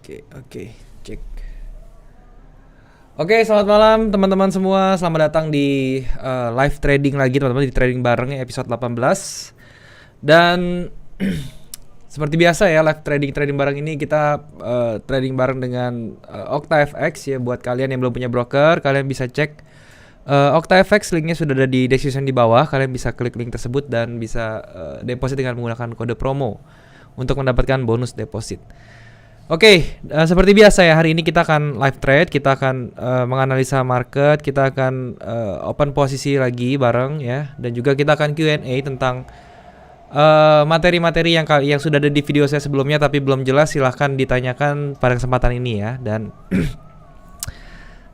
Oke, cek. Oke, selamat malam teman-teman semua. Selamat datang di live trading lagi teman-teman, di trading bareng episode 18. Dan seperti biasa ya, live trading bareng ini kita trading bareng dengan OctaFX ya. Buat kalian yang belum punya broker, kalian bisa cek OctaFX, linknya sudah ada di description di bawah. Kalian bisa klik link tersebut dan bisa deposit dengan menggunakan kode promo untuk mendapatkan bonus deposit. Oke, seperti biasa ya, hari ini kita akan live trade, kita akan menganalisa market, kita akan open posisi lagi bareng ya, dan juga kita akan Q&A tentang materi-materi yang sudah ada di video saya sebelumnya tapi belum jelas. Silahkan ditanyakan pada kesempatan ini ya. Dan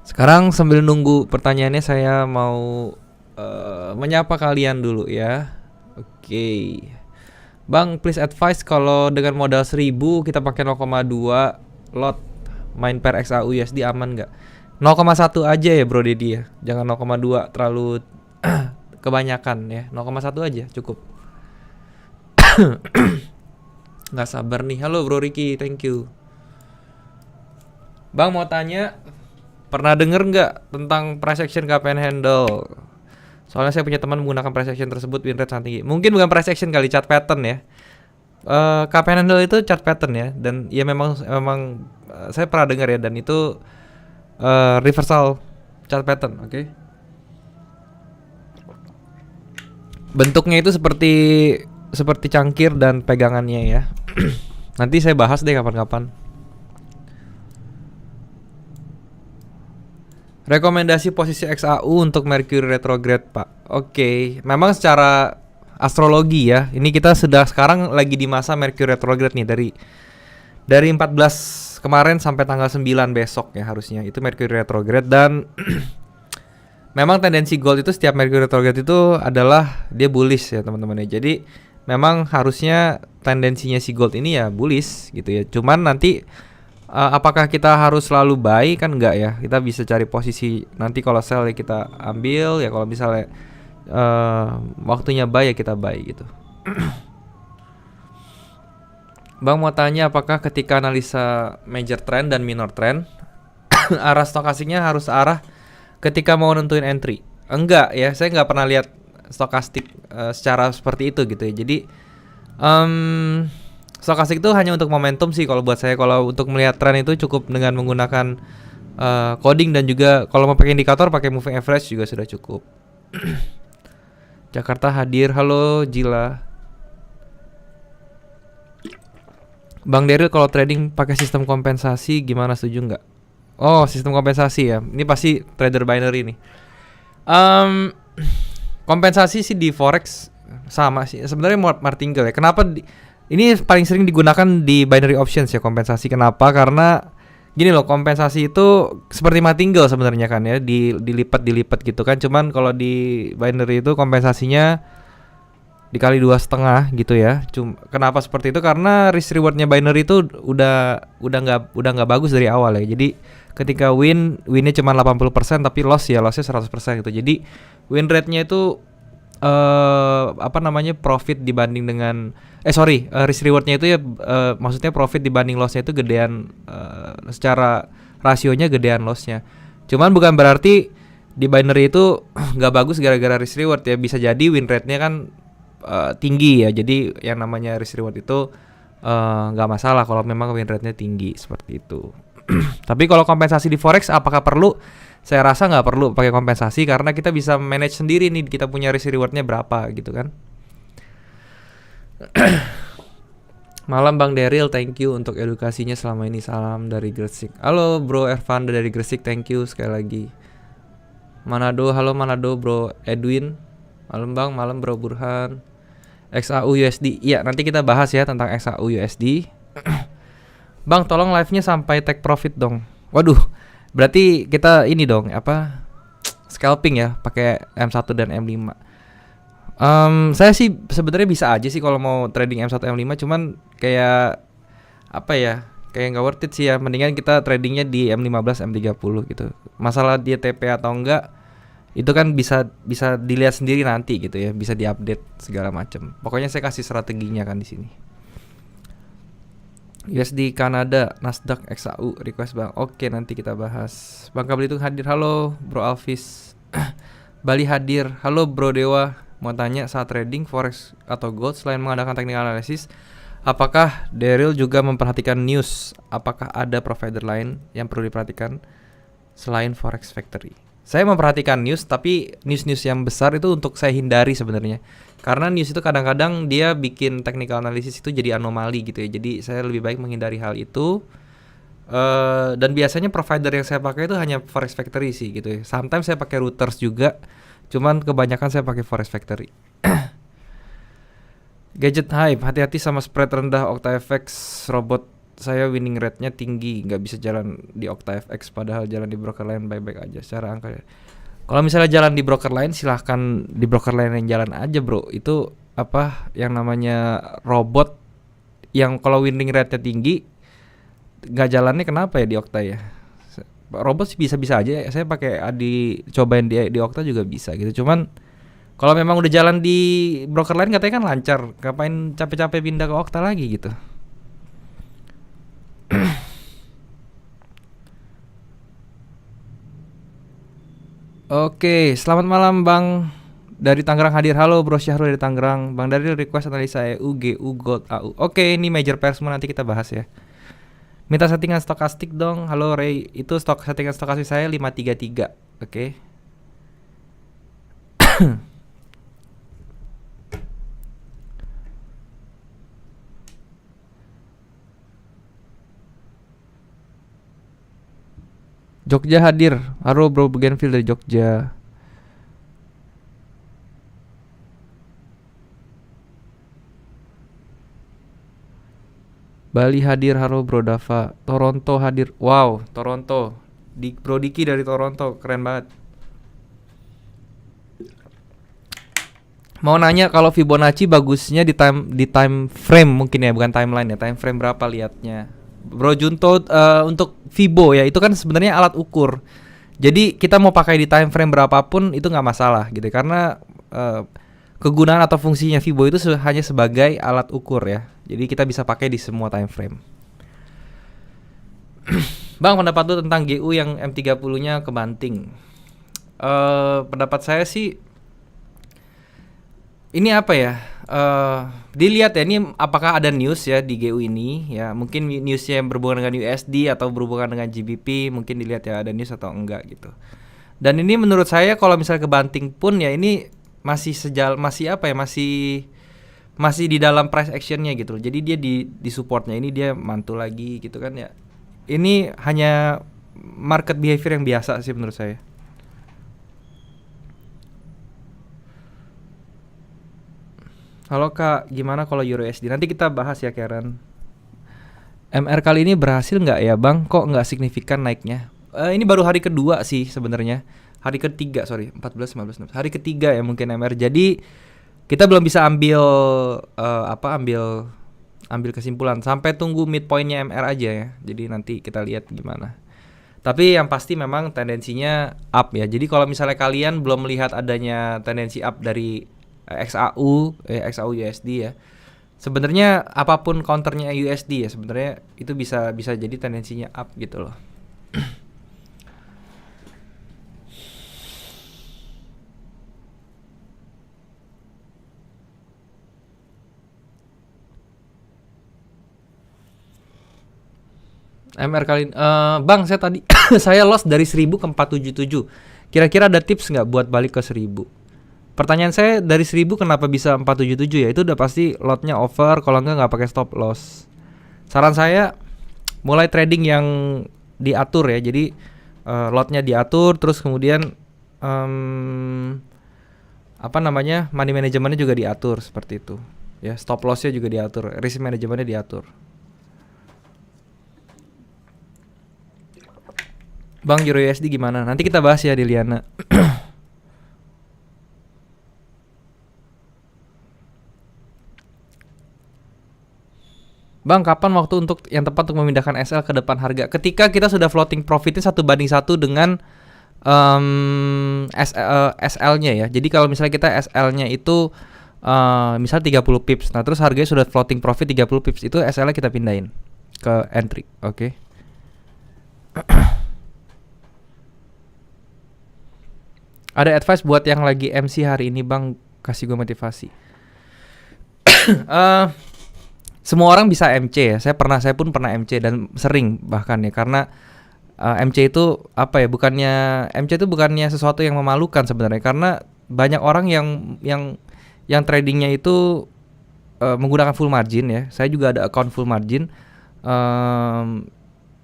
sekarang sambil nunggu pertanyaannya, saya mau menyapa kalian dulu ya. Oke. Bang, please advice kalau dengan modal 1000 kita pakai 0,2 lot main per XAU USD aman nggak? 0,1 aja ya bro Dedi ya. Jangan 0,2 terlalu kebanyakan ya. 0,1 aja cukup. Nggak sabar nih. Halo bro Ricky, thank you. Bang mau tanya, pernah denger nggak tentang price action KPN handle? Soalnya saya punya teman menggunakan price action tersebut, win rate sangat tinggi. Mungkin bukan price action kali, chart pattern ya. KPN handle itu chart pattern ya, dan ya memang saya pernah dengar ya, dan itu reversal chart pattern, oke? Bentuknya itu seperti cangkir dan pegangannya ya. Nanti saya bahas deh kapan-kapan. Rekomendasi posisi XAU untuk Mercury retrograde, Pak. Oke, memang secara astrologi ya, ini kita sudah sekarang lagi di masa Mercury retrograde nih, dari 14 kemarin sampai tanggal 9 besok ya harusnya. Itu Mercury retrograde, dan memang tendensi gold itu setiap Mercury retrograde itu adalah dia bullish ya teman-teman ya. Jadi memang harusnya tendensinya si gold ini ya bullish gitu ya. Cuman nanti apakah kita harus selalu buy? Kan enggak ya. Kita bisa cari posisi, nanti kalau sell ya kita ambil ya, kalau misalnya waktunya buy ya kita buy gitu. Bang mau tanya, apakah ketika analisa major trend dan minor trend arah stokastiknya harus arah ketika mau nentuin entry? Enggak ya, saya nggak pernah lihat stokastik secara seperti itu gitu ya. Jadi stokastik itu hanya untuk momentum sih kalau buat saya. Kalau untuk melihat tren itu cukup dengan menggunakan coding, dan juga kalau mau pakai indikator pakai moving average juga sudah cukup. Jakarta hadir, halo Jila. Bang Daryl, kalau trading pakai sistem kompensasi gimana, setuju nggak? Oh, sistem kompensasi ya. Ini pasti trader binary nih. Kompensasi sih di forex sama sih sebenarnya martingale ya. Kenapa ini paling sering digunakan di binary options ya, kompensasi. Kenapa? Karena gini loh, kompensasi itu seperti martingale sebenarnya kan ya, dilipat gitu kan. Cuman kalau di binary itu kompensasinya dikali 2,5 gitu ya. Kenapa seperti itu? Karena risk rewardnya binary itu udah nggak bagus dari awal ya. Jadi ketika winnya cuma 80% tapi lossnya 100% gitu. Jadi win rate-nya itu profit dibanding dengan risk rewardnya itu ya, maksudnya profit dibanding lossnya itu gedean, secara rasionya gedean lossnya. Cuman bukan berarti di binary itu nggak bagus gara-gara risk reward ya. Bisa jadi win rate-nya kan tinggi ya. Jadi yang namanya risk reward itu nggak masalah kalau memang win rate-nya tinggi seperti itu. Tapi kalau kompensasi di forex apakah perlu? Saya rasa nggak perlu pakai kompensasi, karena kita bisa manage sendiri nih, kita punya risk rewardnya berapa gitu kan. Malam Bang Daryl, thank you untuk edukasinya selama ini. Salam dari Gresik. Halo Bro Ervan dari Gresik, thank you sekali lagi. Manado, halo Manado Bro Edwin. Malam Bang, malam Bro Burhan. XAU USD, iya nanti kita bahas ya tentang XAU USD. Bang tolong live-nya sampai take profit dong. Waduh, berarti kita ini dong scalping ya, pakai M1 dan M5. Saya sih sebenarnya bisa aja sih kalau mau trading M1 M5, cuman kayak kayak nggak worth it sih ya. Mendingan kita tradingnya di M15 M30 gitu. Masalah dia TP atau enggak itu kan bisa dilihat sendiri nanti gitu ya, bisa diupdate segala macam. Pokoknya saya kasih strateginya kan di sini. USD Kanada, Nasdaq, XAU, request bang. Oke, nanti kita bahas. Bangka Belitung hadir. Halo Bro Alvis. Bali hadir. Halo Bro Dewa. Mau tanya, saat trading forex atau gold selain mengadakan technical analysis, apakah Daryl juga memperhatikan news? Apakah ada provider lain yang perlu diperhatikan selain Forex Factory? Saya memperhatikan news, tapi news-news yang besar itu untuk saya hindari sebenarnya. Karena news itu kadang-kadang dia bikin technical analysis itu jadi anomali gitu ya. Jadi saya lebih baik menghindari hal itu. Dan biasanya provider yang saya pakai itu hanya Forex Factory sih gitu ya. Sometimes saya pakai Reuters juga. Cuman kebanyakan saya pakai Forex Factory. Gadget Hype, hati-hati sama spread rendah OctaFX. Robot saya winning rate-nya tinggi, nggak bisa jalan di OctaFX, padahal jalan di broker lain baik-baik aja secara angka. Kalau misalnya jalan di broker lain, silahkan di broker lain yang jalan aja bro. Itu apa yang namanya robot yang kalau winning rate-nya tinggi, nggak jalannya kenapa ya di Okta ya? Robot sih bisa-bisa aja. Saya pakai cobain di Okta juga bisa gitu. Cuman kalau memang udah jalan di broker lain katanya kan lancar, ngapain capek-capek pindah ke Okta lagi gitu. Oke, selamat malam Bang dari Tangerang hadir. Halo Bro Syahrul dari Tangerang. Bang dari request analisa EU, GU, Gold, AU. Oke, ini major pair semua nanti kita bahas ya. Minta settingan stokastik dong. Halo Ray, itu settingan stokastik saya 533. Oke. Jogja hadir. Halo Bro Bougainville dari Jogja. Bali hadir. Halo Bro Dava. Toronto hadir. Wow, Toronto. Bro Diki dari Toronto, keren banget. Mau nanya kalau Fibonacci bagusnya di time frame mungkin ya, bukan timeline ya. Time frame berapa liatnya? Bro Junto, untuk Fibo ya, itu kan sebenarnya alat ukur. Jadi kita mau pakai di time frame berapapun itu nggak masalah gitu, karena kegunaan atau fungsinya Fibo itu hanya sebagai alat ukur ya. Jadi kita bisa pakai di semua time frame. Bang, pendapat lu tentang GU yang M30-nya kebanting? Pendapat saya sih ini apa ya? Dilihat ya, ini apakah ada news ya di GU ini ya, mungkin newsnya yang berhubungan dengan USD atau berhubungan dengan GBP, mungkin dilihat ya ada news atau enggak gitu. Dan ini menurut saya kalau misalnya kebanting pun ya ini masih masih di dalam price actionnya gitu. Jadi dia di supportnya ini dia mantul lagi gitu kan ya. Ini hanya market behavior yang biasa sih menurut saya. Halo Kak, gimana kalau Euro USD? Nanti kita bahas ya Karen. MR kali ini berhasil nggak ya Bang? Kok nggak signifikan naiknya? Ini baru hari kedua sih sebenarnya. Hari ketiga, 14, 15, 16. Hari ketiga ya mungkin MR. Jadi kita belum bisa ambil kesimpulan. Sampai tunggu midpointnya MR aja ya. Jadi nanti kita lihat gimana. Tapi yang pasti memang tendensinya up ya. Jadi kalau misalnya kalian belum melihat adanya tendensi up dari XAU USD ya. Sebenarnya apapun counternya USD ya, sebenarnya itu bisa jadi tendensinya up gitu loh. MR kali Bang, saya tadi saya loss dari 1000 ke 477. Kira-kira ada tips nggak buat balik ke 1000? Pertanyaan saya, dari 1000 kenapa bisa 477 ya? Itu udah pasti lotnya over, kalau nggak pakai stop loss. Saran saya mulai trading yang diatur ya. Jadi lotnya diatur, terus kemudian money manajemennya juga diatur seperti itu. Ya, stop lossnya juga diatur, risk manajemennya diatur. Bang, Euro USD gimana? Nanti kita bahas ya di Liana. Bang, kapan waktu yang tepat untuk memindahkan SL ke depan harga? Ketika kita sudah floating profitnya 1:1 dengan SL-nya ya. Jadi kalau misalnya kita SL-nya itu misal 30 pips. Nah, terus harganya sudah floating profit 30 pips, itu SL-nya kita pindahin. ke entry. Oke. Ada advice buat yang lagi MC hari ini bang, kasih gue motivasi. Semua orang bisa MC ya. Saya pun pernah MC dan sering bahkan ya, karena MC itu apa ya? MC itu bukannya sesuatu yang memalukan sebenarnya, karena banyak orang yang tradingnya itu menggunakan full margin ya. Saya juga ada account full margin.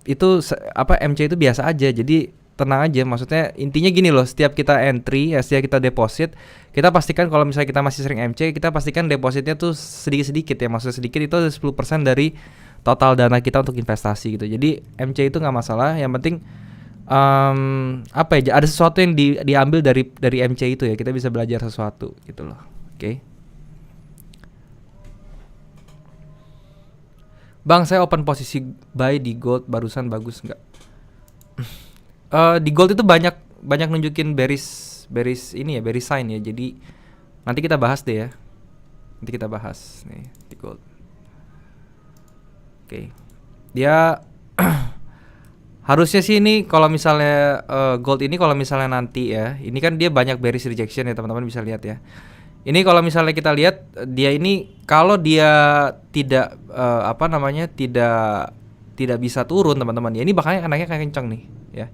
MC itu biasa aja. Jadi tenang aja, maksudnya intinya gini loh, setiap kita entry ya, setiap kita deposit, kita pastikan kalau misalnya kita masih sering MC, kita pastikan depositnya tuh sedikit-sedikit ya, maksudnya sedikit itu 10% dari total dana kita untuk investasi gitu. Jadi MC itu nggak masalah, yang penting ada sesuatu yang diambil dari MC itu ya, kita bisa belajar sesuatu gitu loh. Oke. Bang, saya open posisi buy di gold barusan, bagus nggak? Di gold itu banyak nunjukin bearish ini ya, bearish sign ya. Jadi nanti kita bahas deh ya. Nanti kita bahas nih di gold. Oke. Dia harusnya sih ini kalau misalnya gold ini kalau misalnya nanti ya, ini kan dia banyak bearish rejection ya, teman-teman bisa lihat ya. Ini kalau misalnya kita lihat dia ini kalau dia tidak tidak bisa turun teman-teman ya, ini bakal naiknya kayak kencang nih ya.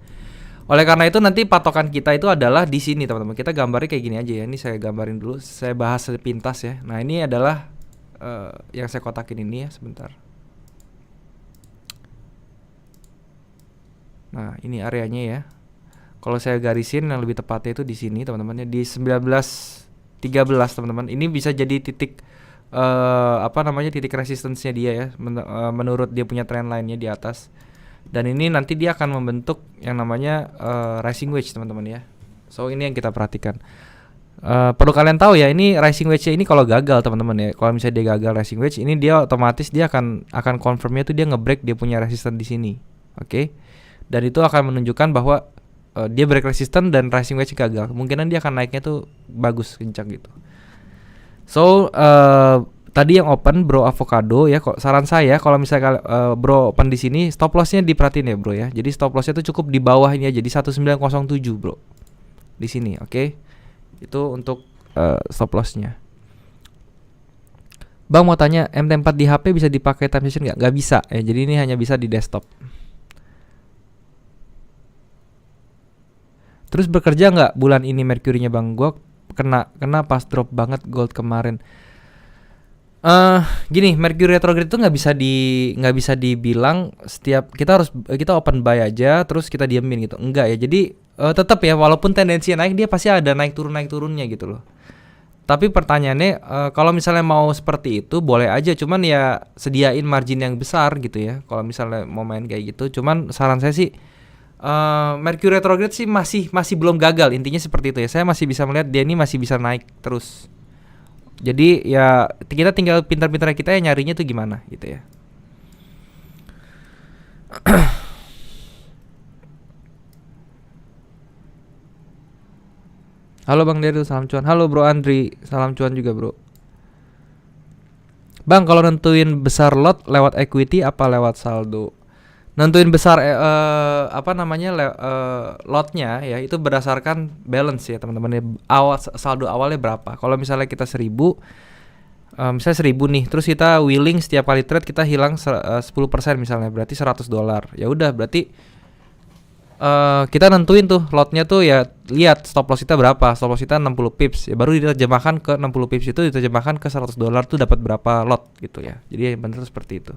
Oleh karena itu nanti patokan kita itu adalah di sini teman-teman. Kita gambarnya kayak gini aja ya. Ini saya gambarin dulu, saya bahas sepintas ya. Nah ini adalah yang saya kotakin ini ya, sebentar. Nah ini areanya ya. Kalau saya garisin yang lebih tepatnya itu di sini teman-teman ya, di 1913 teman-teman. Ini bisa jadi titik titik resistance-nya dia ya, menurut dia punya trend line-nya di atas. Dan ini nanti dia akan membentuk yang namanya rising wedge teman-teman ya. So ini yang kita perhatikan. Perlu kalian tahu ya, ini rising wedge ini kalau gagal teman-teman ya, kalau misalnya dia gagal rising wedge, ini dia otomatis dia akan confirmnya tuh dia nge-break dia punya resistance di sini. Oke. Dan itu akan menunjukkan bahwa dia break resistance dan rising wedge gagal. Kemungkinan dia akan naiknya tuh bagus, kencang gitu. So tadi yang open Bro Avocado ya, kok saran saya kalau misalnya Bro open di sini, stop lossnya diperhatiin ya Bro ya. Jadi stop lossnya tuh cukup di bawah ini aja, di 1907 Bro. Di sini, oke. Itu untuk stop lossnya. Bang mau tanya, MT4 di HP bisa dipakai time session nggak? Nggak bisa ya, jadi ini hanya bisa di desktop. Terus bekerja nggak bulan ini Mercury-nya Bang? Gua kena pas drop banget gold kemarin. Gini, Mercury retrograde itu nggak bisa dibilang setiap kita open buy aja terus kita diemin gitu, enggak ya. Jadi tetap ya, walaupun tendensinya naik, dia pasti ada naik turunnya gitu loh. Tapi pertanyaannya kalau misalnya mau seperti itu boleh aja, cuman ya sediain margin yang besar gitu ya kalau misalnya mau main kayak gitu. Cuman saran saya sih Mercury retrograde sih masih belum gagal, intinya seperti itu ya. Saya masih bisa melihat dia ini masih bisa naik terus. Jadi ya kita tinggal pintar-pintar kita ya nyarinya tuh gimana gitu ya. Halo Bang Deru, salam cuan. Halo Bro Andri, salam cuan juga Bro. Bang, kalau nentuin besar lot lewat equity apa lewat saldo? Nentuin besar lotnya ya itu berdasarkan balance ya teman-teman. Saldo awalnya berapa? Kalau misalnya kita 1000, misalnya 1000 nih, terus kita willing setiap kali trade kita hilang 10% misalnya, berarti $100. Ya udah, berarti kita nentuin tuh lotnya tuh ya, lihat stop loss kita berapa. Stop loss kita 60 pips ya, baru diterjemahkan ke 60 pips itu diterjemahkan ke $100 tuh dapat berapa lot gitu ya. Jadi benar seperti itu.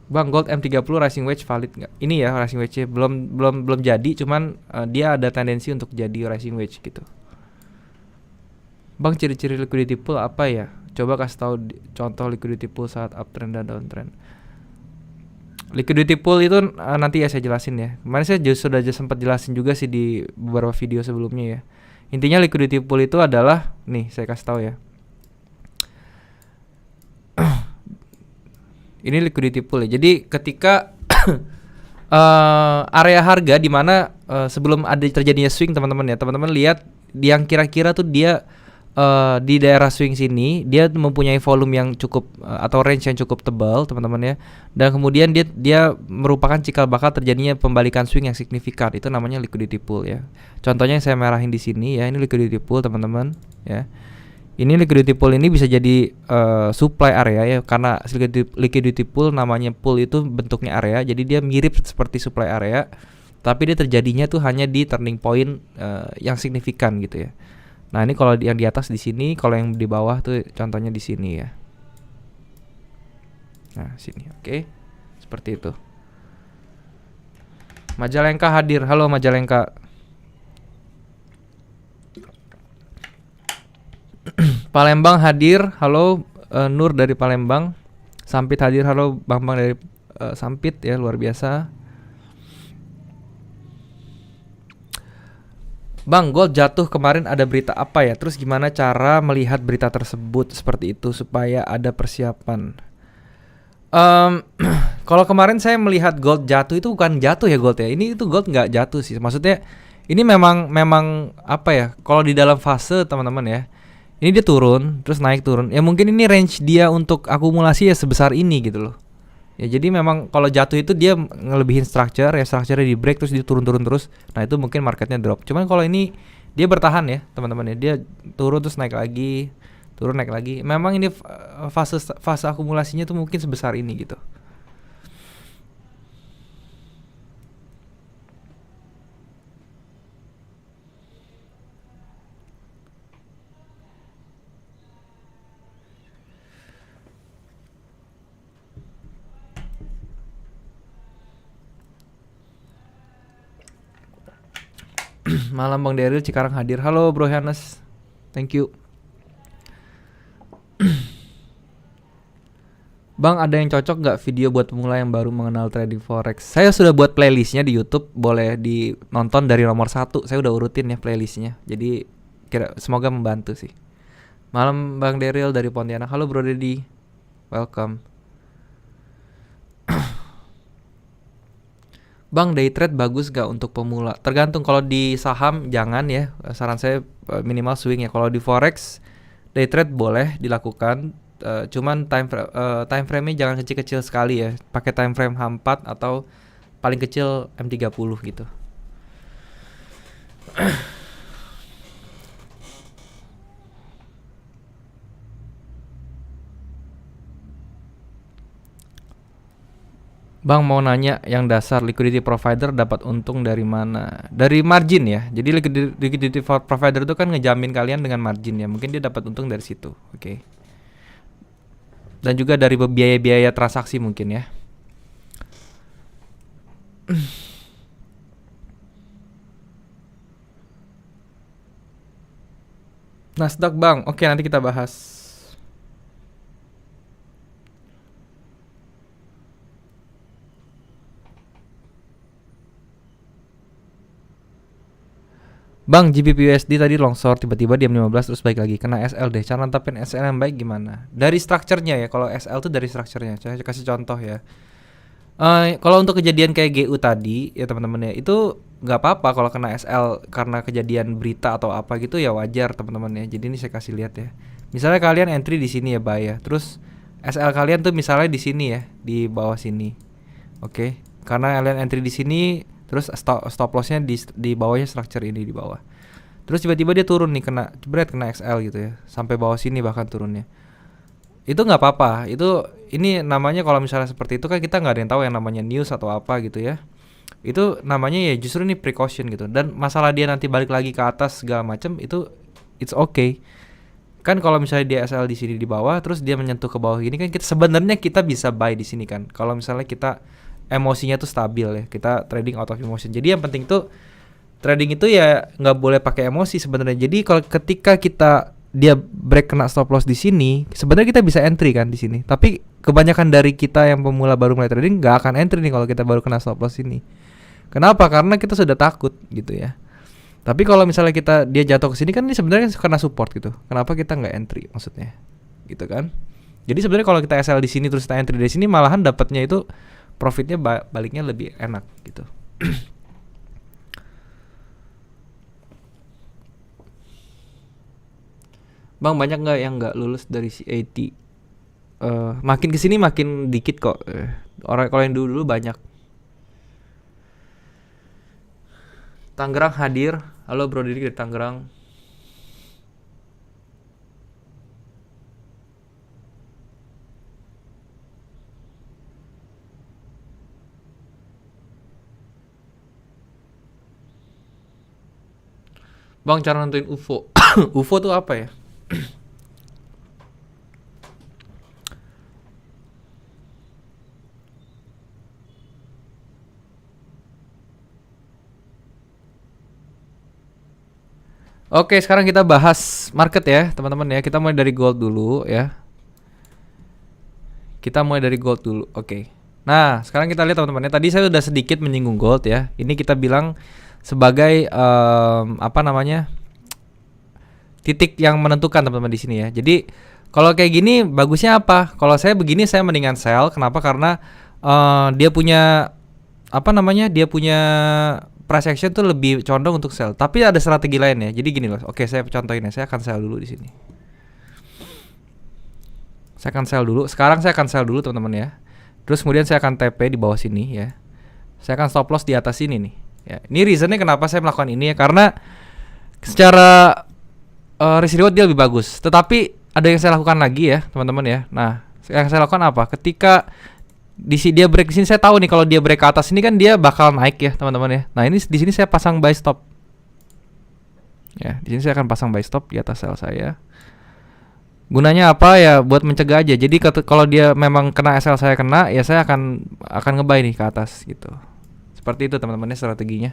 Bang, gold M30 rising wedge valid nggak? Ini ya rising wedge belum jadi, cuman dia ada tendensi untuk jadi rising wedge gitu. Bang, ciri-ciri liquidity pool apa ya? Coba kasih tahu contoh liquidity pool saat uptrend dan downtrend. Liquidity pool itu nanti ya saya jelasin ya. Kemarin saya sudah sempat jelasin juga sih di beberapa video sebelumnya ya. Intinya liquidity pool itu adalah, nih saya kasih tahu ya. Ini liquidity pool ya. Jadi ketika area harga di mana sebelum ada terjadinya swing teman-teman ya, teman-teman lihat yang kira-kira tuh dia di daerah swing sini dia mempunyai volume yang cukup atau range yang cukup tebal teman-teman ya, dan kemudian dia merupakan cikal bakal terjadinya pembalikan swing yang signifikan. Itu namanya liquidity pool ya. Contohnya yang saya merahin di sini ya, ini liquidity pool teman-teman ya. Ini liquidity pool ini bisa jadi supply area ya, karena liquidity pool namanya pool itu bentuknya area, jadi dia mirip seperti supply area, tapi dia terjadinya tuh hanya di turning point yang signifikan gitu ya. Nah ini kalau yang di atas di sini, kalau yang di bawah tuh contohnya di sini ya. Nah sini, oke, seperti itu. Majalengka hadir, halo Majalengka. Palembang hadir, halo Nur dari Palembang. Sampit hadir, halo Bang dari Sampit ya, luar biasa. Bang, gold jatuh kemarin, ada berita apa ya? Terus gimana cara melihat berita tersebut seperti itu supaya ada persiapan? Kalau kemarin saya melihat gold jatuh itu bukan jatuh ya gold ya. Ini itu gold nggak jatuh sih. Maksudnya ini memang apa ya? Kalau di dalam fase teman-teman ya, ini dia turun terus naik turun. Ya mungkin ini range dia untuk akumulasi ya sebesar ini gitu loh. Ya jadi memang kalau jatuh itu dia ngelebihin structure ya, structure di break terus dia turun-turun terus. Nah itu mungkin marketnya drop. Cuman kalau ini dia bertahan ya teman-teman ya, dia turun terus naik lagi, turun naik lagi. Memang ini fase akumulasinya tuh mungkin sebesar ini gitu. Malam Bang Daryl Cikarang hadir. Halo Bro Hanes. Thank you. Bang, ada yang cocok nggak video buat pemula yang baru mengenal trading forex? Saya sudah buat playlistnya di YouTube, boleh dinonton dari nomor 1. Saya udah urutin ya playlistnya. Jadi semoga membantu sih. Malam Bang Daryl dari Pontianak. Halo Bro Dedi. Welcome. Bang, day trade bagus gak untuk pemula? Tergantung, kalau di saham jangan ya. Saran saya minimal swing ya. Kalau di forex day trade boleh dilakukan. Cuman time frame-nya jangan kecil-kecil sekali ya. Pakai time frame H4 atau paling kecil M30 gitu. Bang, mau nanya yang dasar, liquidity provider dapat untung dari mana? Dari margin ya. Jadi liquidity provider itu kan ngejamin kalian dengan margin ya. Mungkin dia dapat untung dari situ. Oke. Dan juga dari biaya-biaya transaksi mungkin ya. Nasdaq Bang, oke nanti kita bahas. Bang, GBP/USD tadi longsor, tiba-tiba diam 15 terus baik lagi, kena SL deh. Cara nantapin SL yang baik gimana? Dari structure-nya ya, kalau SL tuh dari structure-nya. Saya kasih contoh ya. Kalau untuk kejadian kayak GU tadi ya teman-teman ya, itu nggak apa-apa kalau kena SL karena kejadian berita atau apa gitu ya, wajar teman-teman ya. Jadi ini saya kasih lihat ya. Misalnya kalian entry di sini ya buy ya, terus SL kalian tuh misalnya di sini ya, di bawah sini. Oke. Karena kalian entry di sini, terus stop lossnya di bawahnya structure ini di bawah. Terus tiba-tiba dia turun nih, kena XL gitu ya, sampai bawah sini bahkan turunnya. Itu nggak apa-apa. Ini namanya kalau misalnya seperti itu kan kita nggak ada yang tahu yang namanya news atau apa gitu ya. Itu namanya ya justru ini precaution gitu. Dan masalah dia nanti balik lagi ke atas segala macam itu it's okay. Kan kalau misalnya dia SL di sini di bawah, terus dia menyentuh ke bawah gini kan, kita sebenarnya kita bisa buy di sini kan. Kalau misalnya kita emosinya tuh stabil ya, kita trading out of emotion. Jadi yang penting tuh trading itu ya nggak boleh pakai emosi sebenarnya. Jadi kalau ketika dia break kena stop loss di sini, sebenarnya kita bisa entry kan di sini. Tapi kebanyakan dari kita yang pemula baru mulai trading nggak akan entry nih kalau kita baru kena stop loss ini. Kenapa? Karena kita sudah takut gitu ya. Tapi kalau misalnya dia jatuh ke sini kan ini sebenarnya kena support gitu. Kenapa kita nggak entry maksudnya? Gitu kan? Jadi sebenarnya kalau kita SL di sini terus kita entry dari sini, malahan dapatnya itu profitnya baliknya lebih enak gitu. Bang, banyak nggak yang nggak lulus dari CAT? Makin kesini makin dikit kok. Orang kalau yang dulu banyak. Tangerang hadir. Halo Bro Didi dari Tangerang. Bang, cara nentuin UFO. UFO tuh apa ya? Oke, sekarang kita bahas market ya, teman-teman ya. Kita mulai dari gold dulu ya. Kita mulai dari gold dulu. Oke. Nah, sekarang kita lihat teman-teman ya. Tadi saya udah sedikit menyinggung gold ya. Ini kita bilang sebagai apa namanya? Titik yang menentukan teman-teman di sini ya. Jadi kalau kayak gini bagusnya apa? Kalau saya begini saya mendingan sell. Kenapa? Karena dia punya apa namanya? Dia punya price action tuh lebih condong untuk sell. Tapi ada strategi lain ya. Jadi gini loh. Oke, saya contohin ya. Saya akan sell dulu di sini. Saya akan sell dulu. Sekarang saya akan sell dulu teman-teman ya. Terus kemudian saya akan TP di bawah sini ya. Saya akan stop loss di atas sini nih. Ya, ini reasonnya kenapa saya melakukan ini ya. Karena secara risk reward dia lebih bagus. Tetapi ada yang saya lakukan lagi ya teman-teman ya. Nah, yang saya lakukan apa? Ketika dia break di sini, saya tahu nih kalau dia break ke atas ini kan dia bakal naik ya teman-teman ya. Nah, ini di sini saya pasang buy stop. Ya, di sini saya akan pasang buy stop di atas sell saya. Gunanya apa ya? Buat mencegah aja. Jadi kalau dia memang kena SL saya kena, ya saya akan nge-buy nih ke atas gitu. Seperti itu teman-teman strateginya.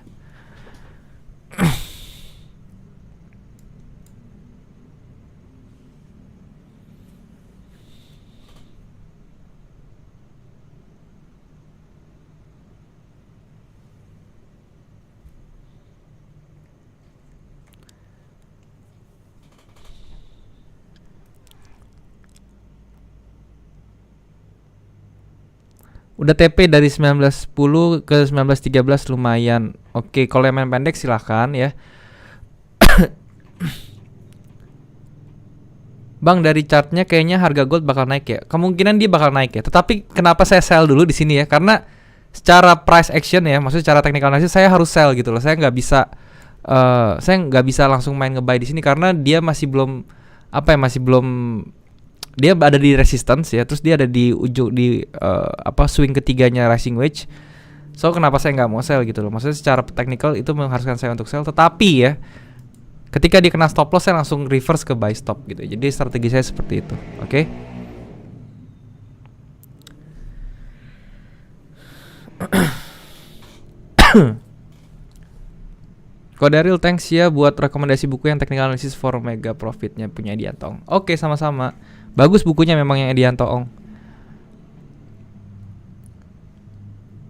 Udah TP dari 1910 ke 1913 lumayan. Oke, kalau yang main pendek silahkan ya. Bang, dari chartnya kayaknya harga gold bakal naik ya. Kemungkinan dia bakal naik ya. Tetapi kenapa saya sell dulu di sini ya? Karena secara price action ya, maksudnya secara technical analysis saya harus sell gitu loh. Saya nggak bisa langsung main nge-buy di sini karena dia masih belum apa ya, masih belum, dia ada di resistance ya, terus dia ada di ujung di swing ketiganya rising wedge. So kenapa saya nggak mau sell gitu loh, maksudnya secara technical itu mengharuskan saya untuk sell, tetapi ya ketika dia kena stop loss saya langsung reverse ke buy stop gitu. Jadi strategi saya seperti itu. Oke. Kodaril, thanks ya buat rekomendasi buku yang technical analysis for mega profitnya punya Ediantong. Oke, sama-sama. Bagus bukunya memang yang Ediantong.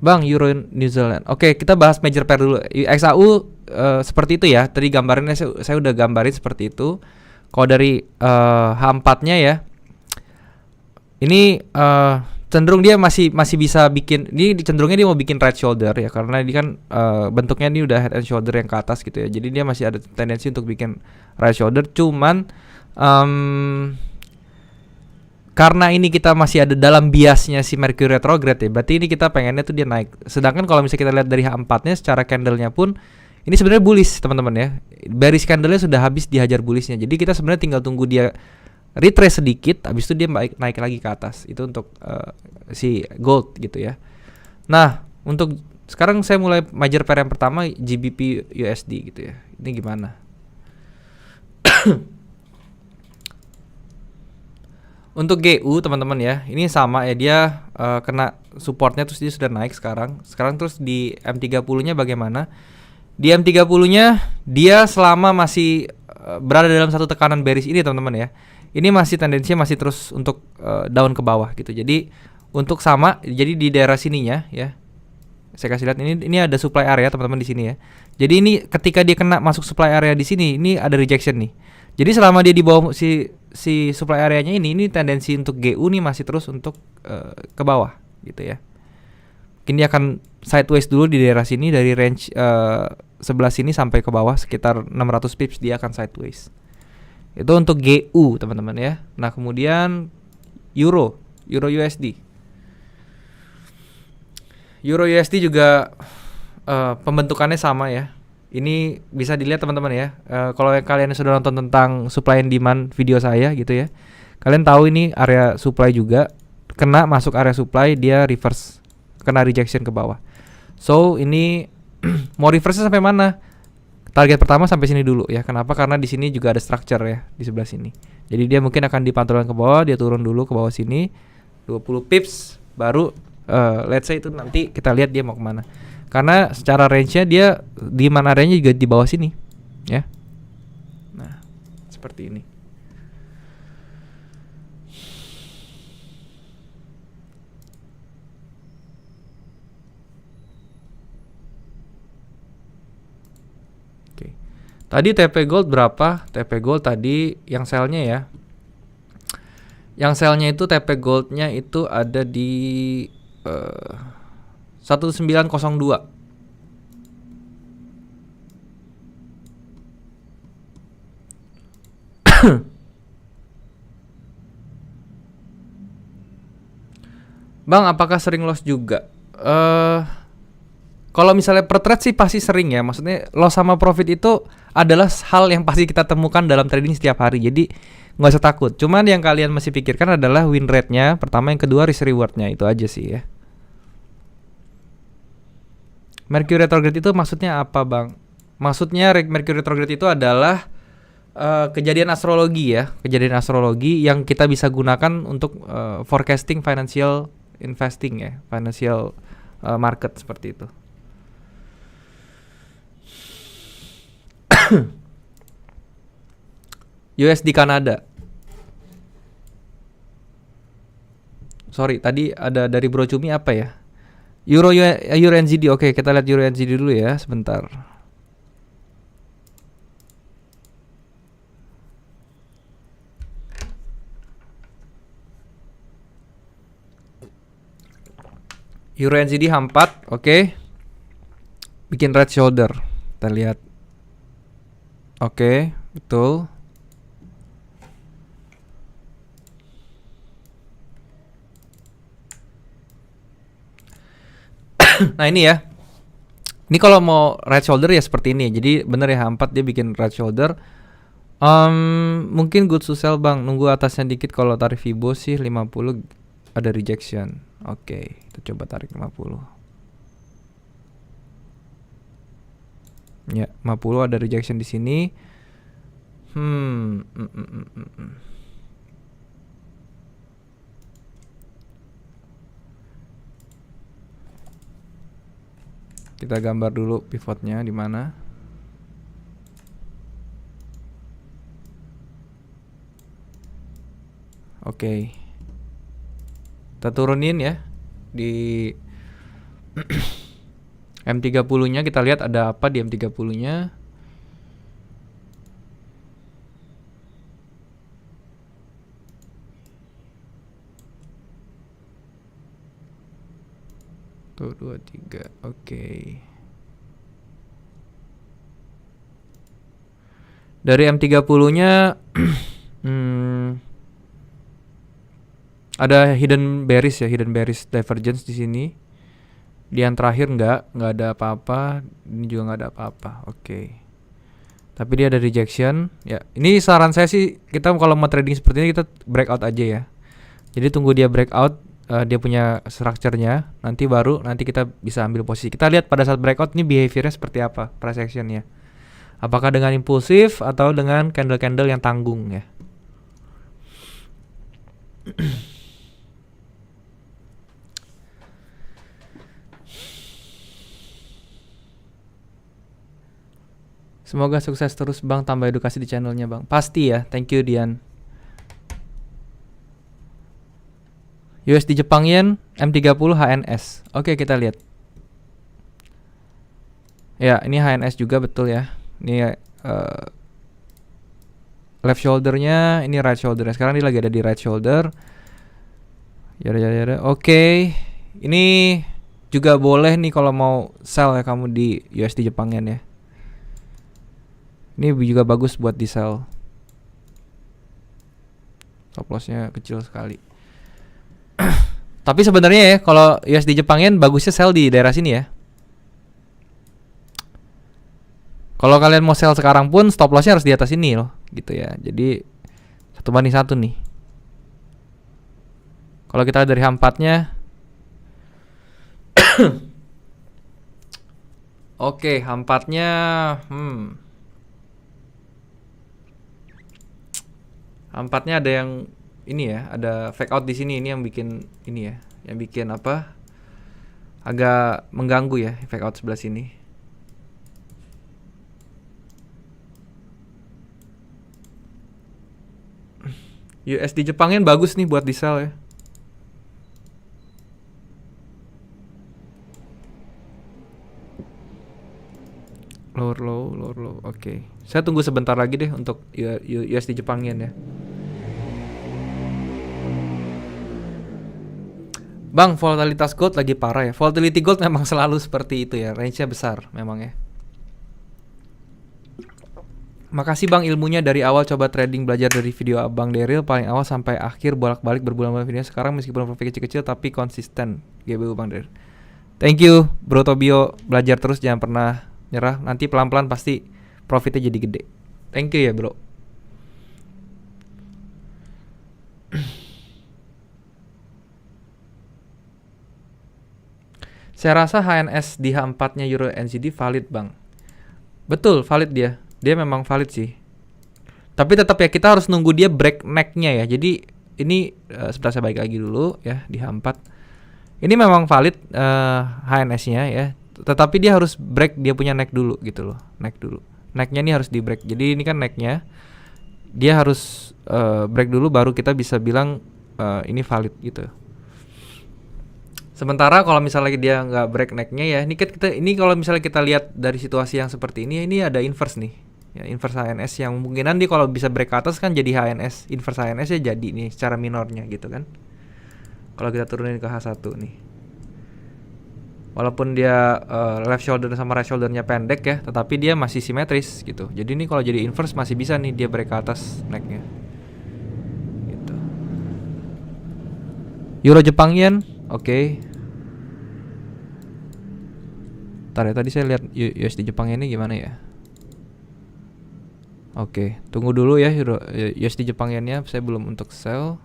Bang, Euro New Zealand. Oke, kita bahas major pair dulu. XAU seperti itu ya. Tadi gambarannya saya udah gambarin seperti itu. Kalau dari H4-nya ya, ini cenderung dia masih bisa bikin, ini cenderungnya dia mau bikin right shoulder ya, karena ini kan bentuknya ini udah head and shoulder yang ke atas gitu ya. Jadi dia masih ada tendensi untuk bikin right shoulder, cuman karena ini kita masih ada dalam biasnya si Mercury retrograde ya, berarti ini kita pengennya tuh dia naik. Sedangkan kalau misalnya kita lihat dari H4-nya secara candlenya pun ini sebenarnya bullish teman-teman ya. Bearish candlenya sudah habis dihajar bullishnya. Jadi kita sebenarnya tinggal tunggu dia retrace sedikit, habis itu dia naik lagi ke atas. Itu untuk si gold gitu ya. Nah, untuk sekarang saya mulai major pair yang pertama GBP USD gitu ya. Ini gimana? Untuk GU teman-teman ya, ini sama ya, dia kena supportnya terus dia sudah naik sekarang. Sekarang terus di M30-nya bagaimana? Di M30-nya dia selama masih berada dalam satu tekanan bearish ini teman-teman ya. Ini masih tendensinya masih terus untuk down ke bawah gitu. Jadi untuk sama, jadi di daerah sininya ya. Saya kasih lihat ini ada supply area teman-teman di sini ya. Jadi ini ketika dia kena masuk supply area di sini, ini ada rejection nih. Jadi selama dia di bawah si supply areanya ini tendensi untuk GU nih masih terus untuk ke bawah gitu ya. Mungkin dia akan sideways dulu di daerah sini dari range sebelah sini sampai ke bawah sekitar 600 pips dia akan sideways. Itu untuk GU teman-teman ya. Nah kemudian Euro USD. Euro USD juga pembentukannya sama ya. Ini bisa dilihat teman-teman ya. Kalau kalian sudah nonton tentang supply and demand video saya gitu ya, kalian tahu ini area supply juga. Kena masuk area supply, dia reverse, kena rejection ke bawah. So ini mau reverse sampai mana? Target pertama sampai sini dulu ya. Kenapa? Karena di sini juga ada structure ya di sebelah sini. Jadi dia mungkin akan dipantulkan ke bawah, dia turun dulu ke bawah sini 20 pips, baru let's say itu nanti kita lihat dia mau kemana. Karena secara range-nya dia di mana areanya juga di bawah sini ya. Nah seperti ini. Oke. Tadi TP Gold berapa? TP Gold tadi yang sell-nya ya. Yang sell-nya itu TP Gold-nya itu ada di 1902. Bang, apakah sering loss juga? Kalau misalnya per trade sih pasti sering ya. Maksudnya loss sama profit itu adalah hal yang pasti kita temukan dalam trading setiap hari. Jadi nggak usah takut. Cuman yang kalian masih pikirkan adalah win rate-nya. Pertama, yang kedua risk reward-nya. Itu aja sih ya. Mercury retrograde itu maksudnya apa bang? Maksudnya Mercury retrograde itu adalah kejadian astrologi ya. Kejadian astrologi yang kita bisa gunakan untuk forecasting financial investing ya. Financial market seperti itu. USD Kanada. Sorry, tadi ada dari Bro Cumi apa ya? Euro NZD. Oke, kita lihat Euro NZD dulu ya, sebentar. Euro NZD H4, oke. Bikin red shoulder. Kita lihat. Oke, betul. Nah ini ya. Ini kalau mau right shoulder ya seperti ini. Jadi bener ya H4 dia bikin right shoulder. Mungkin good to sell bang. Nunggu atasnya dikit. Kalau tarik Fibo sih 50 ada rejection. Oke, kita coba tarik 50. Ya, 50 ada rejection di sini. Kita gambar dulu pivotnya di mana. Oke. Kita turunin ya di M30-nya, kita lihat ada apa di M30-nya. Tuh 2, 3. Oke. Dari M30-nya ada hidden bearish ya, hidden bearish divergence di sini. Di yang terakhir nggak ada apa-apa, ini juga nggak ada apa-apa. Oke. Tapi dia ada rejection. Ya, ini saran saya sih kita kalau mau trading seperti ini kita breakout aja ya. Jadi tunggu dia breakout, dia punya structure-nya, nanti kita bisa ambil posisi. Kita lihat pada saat breakout ini behavior-nya seperti apa, price action-nya. Apakah dengan impulsif atau dengan candle-candle yang tanggung ya. Semoga sukses terus bang, tambah edukasi di channelnya bang. Pasti ya, thank you Dian. USD Jepang Yen M30 HNS. Oke, kita lihat. Ya, ini HNS juga betul ya. Ini left shoulder-nya, ini right shoulder. Sekarang dia lagi ada di right shoulder. Ya. Oke. Ini juga boleh nih kalau mau sell ya kamu di USD Jepang Yen ya. Ini juga bagus buat di sell. Stop lossnya kecil sekali. Tapi sebenarnya ya kalau USD Jepang Yen bagusnya sell di daerah sini ya. Kalau kalian mau sell sekarang pun stop lossnya harus di atas ini loh, gitu ya. Jadi 1:1 nih. Kalau kita lihat dari H4-nya Oke, H4-nya H4-nya ada yang ini ya, ada fake out di sini, ini yang bikin ini ya, yang bikin apa? Agak mengganggu ya, fake out sebelah sini. USD Jepang Yen bagus nih buat di sell ya. Lower low. Oke. Saya tunggu sebentar lagi deh untuk USD Jepang Yen ya. Bang, volatilitas gold lagi parah ya. Volatility gold memang selalu seperti itu ya. Range-nya besar memang ya. Makasih Bang ilmunya dari awal coba trading, belajar dari video Abang Daryl paling awal sampai akhir bolak-balik berbulan-bulan video. Sekarang meskipun profit kecil-kecil tapi konsisten. GBU Bang Daryl. Thank you Bro Tobio, belajar terus jangan pernah nyerah. Nanti pelan-pelan pasti profitnya jadi gede. Thank you ya bro. Saya rasa HNS di H4-nya Euro NZD valid bang. Betul, valid dia. Dia memang valid sih. Tapi tetap ya kita harus nunggu dia break neck-nya ya. Jadi ini sebentar saya balik lagi dulu ya di H4. Ini memang valid HNS-nya ya. Tetapi dia harus break dia punya neck dulu gitu loh. Neck dulu. Neck-nya ini harus di break. Jadi ini kan neck-nya. Dia harus break dulu baru kita bisa bilang ini valid gitu. Sementara kalau misalnya dia nggak break neck-nya ya, ini kalau misalnya kita lihat dari situasi yang seperti ini ada inverse nih, ya inverse HNS yang kemungkinan dia kalau bisa break ke atas kan jadi HNS, inverse HNS ya jadi nih secara minornya gitu kan. Kalau kita turunin ke H1 nih, walaupun dia left shoulder sama right shouldernya pendek ya, tetapi dia masih simetris gitu. Jadi ini kalau jadi inverse masih bisa nih dia break ke atas neck-nya. Gitu. Euro Jepang Yen, oke. Ntar ya, tadi saya lihat USD Jepang ini gimana ya. Oke, tunggu dulu ya USD Jepang Yen-nya, saya belum untuk sell.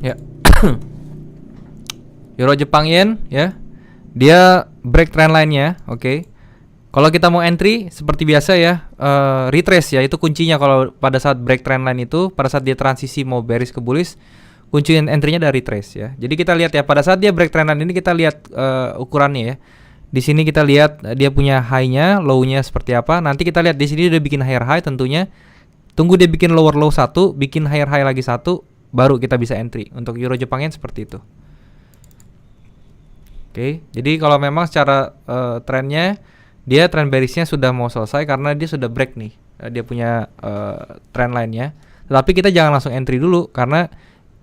Ya. Euro Jepang Yen ya. Dia break trend line-nya, oke. Kalau kita mau entry seperti biasa ya, retrace ya itu kuncinya kalau pada saat break trend line itu, pada saat dia transisi mau bearish ke bullish, kunci entry-nya dari retrace ya. Jadi kita lihat ya pada saat dia break trend line ini kita lihat ukurannya ya. Di sini kita lihat dia punya high-nya, low-nya seperti apa. Nanti kita lihat di sini dia bikin higher high tentunya. Tunggu dia bikin lower low 1, bikin higher high lagi 1, baru kita bisa entry. Untuk Euro Jepang Yen seperti itu. Oke, jadi kalau memang secara trennya dia trend bearishnya sudah mau selesai karena dia sudah break nih. Dia punya trend line-nya. Tetapi kita jangan langsung entry dulu karena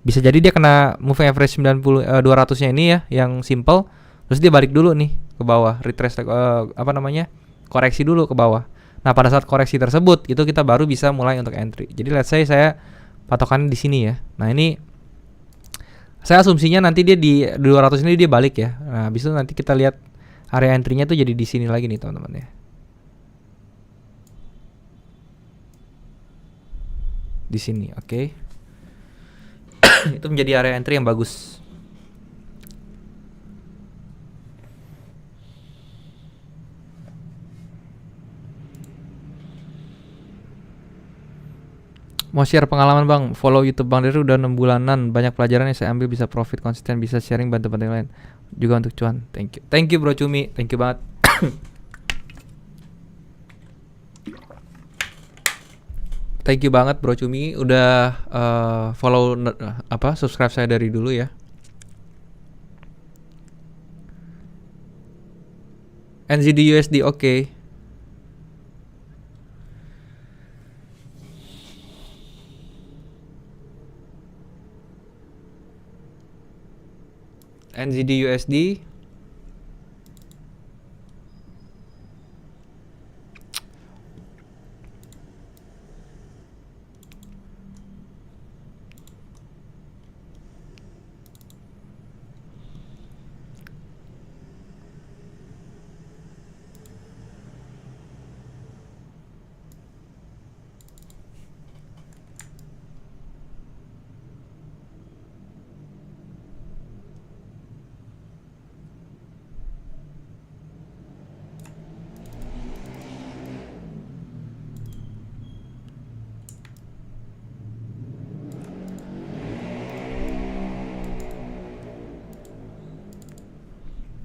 bisa jadi dia kena moving average 200-nya ini ya yang simple, terus dia balik dulu nih ke bawah, retrace koreksi dulu ke bawah. Nah, pada saat koreksi tersebut itu kita baru bisa mulai untuk entry. Jadi let's say saya patokannya di sini ya. Nah, ini saya asumsinya nanti dia di 200 ini dia balik ya. Nah, habis itu nanti kita lihat area entry-nya tuh jadi di sini lagi nih, teman-teman ya. Di sini, oke. Itu menjadi area entry yang bagus. Mau share pengalaman bang, follow YouTube Bang Dery udah 6 bulanan, banyak pelajaran yang saya ambil, bisa profit konsisten, bisa sharing bantu-bantu yang lain juga untuk cuan. Thank you bro Cumi, thank you banget. Thank you banget bro Cumi udah follow subscribe saya dari dulu ya. NZD USD oke. NZD USD.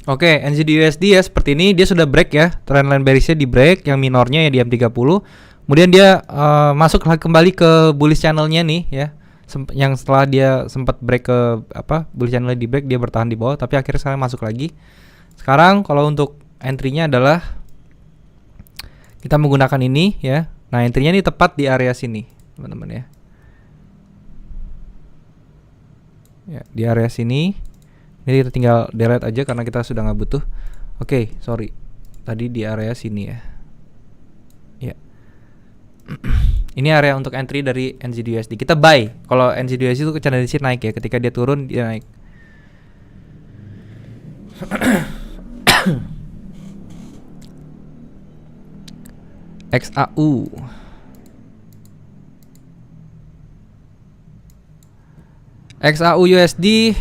Oke, NZD USD ya seperti ini, dia sudah break ya. Trendline bearish-nya di break, yang minornya ya di M30. Kemudian dia masuk kembali ke bullish channel-nya nih ya. Yang setelah dia sempat break ke bullish channel di break, dia bertahan di bawah tapi akhirnya sekarang masuk lagi. Sekarang kalau untuk entry-nya adalah kita menggunakan ini ya. Nah, entry-nya ini tepat di area sini, teman-teman ya. Ya, di area sini. Ini kita tinggal delete aja karena kita sudah nggak butuh. Oke, sorry. Tadi di area sini ya. Ya. Ini area untuk entry dari NZD/USD. Kita buy. Kalau NZD/USD itu tendensi naik ya. Ketika dia turun dia naik. XAU. XAU USD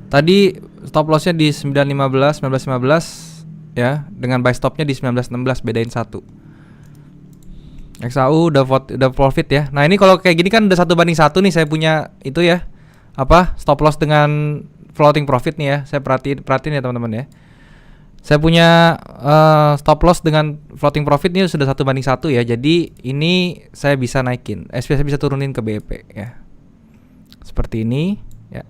tadi stop lossnya di 915, 1915 ya, dengan buy stopnya di 1916, bedain 1. XAU udah profit ya. Nah, ini kalau kayak gini kan udah 1:1 nih saya punya itu ya. Stop loss dengan floating profit nih ya. Saya perhatiin ya teman-teman ya. Saya punya stop loss dengan floating profit ini sudah 1:1 ya. Jadi ini saya bisa naikin. saya bisa turunin ke BEP ya. Seperti ini ya.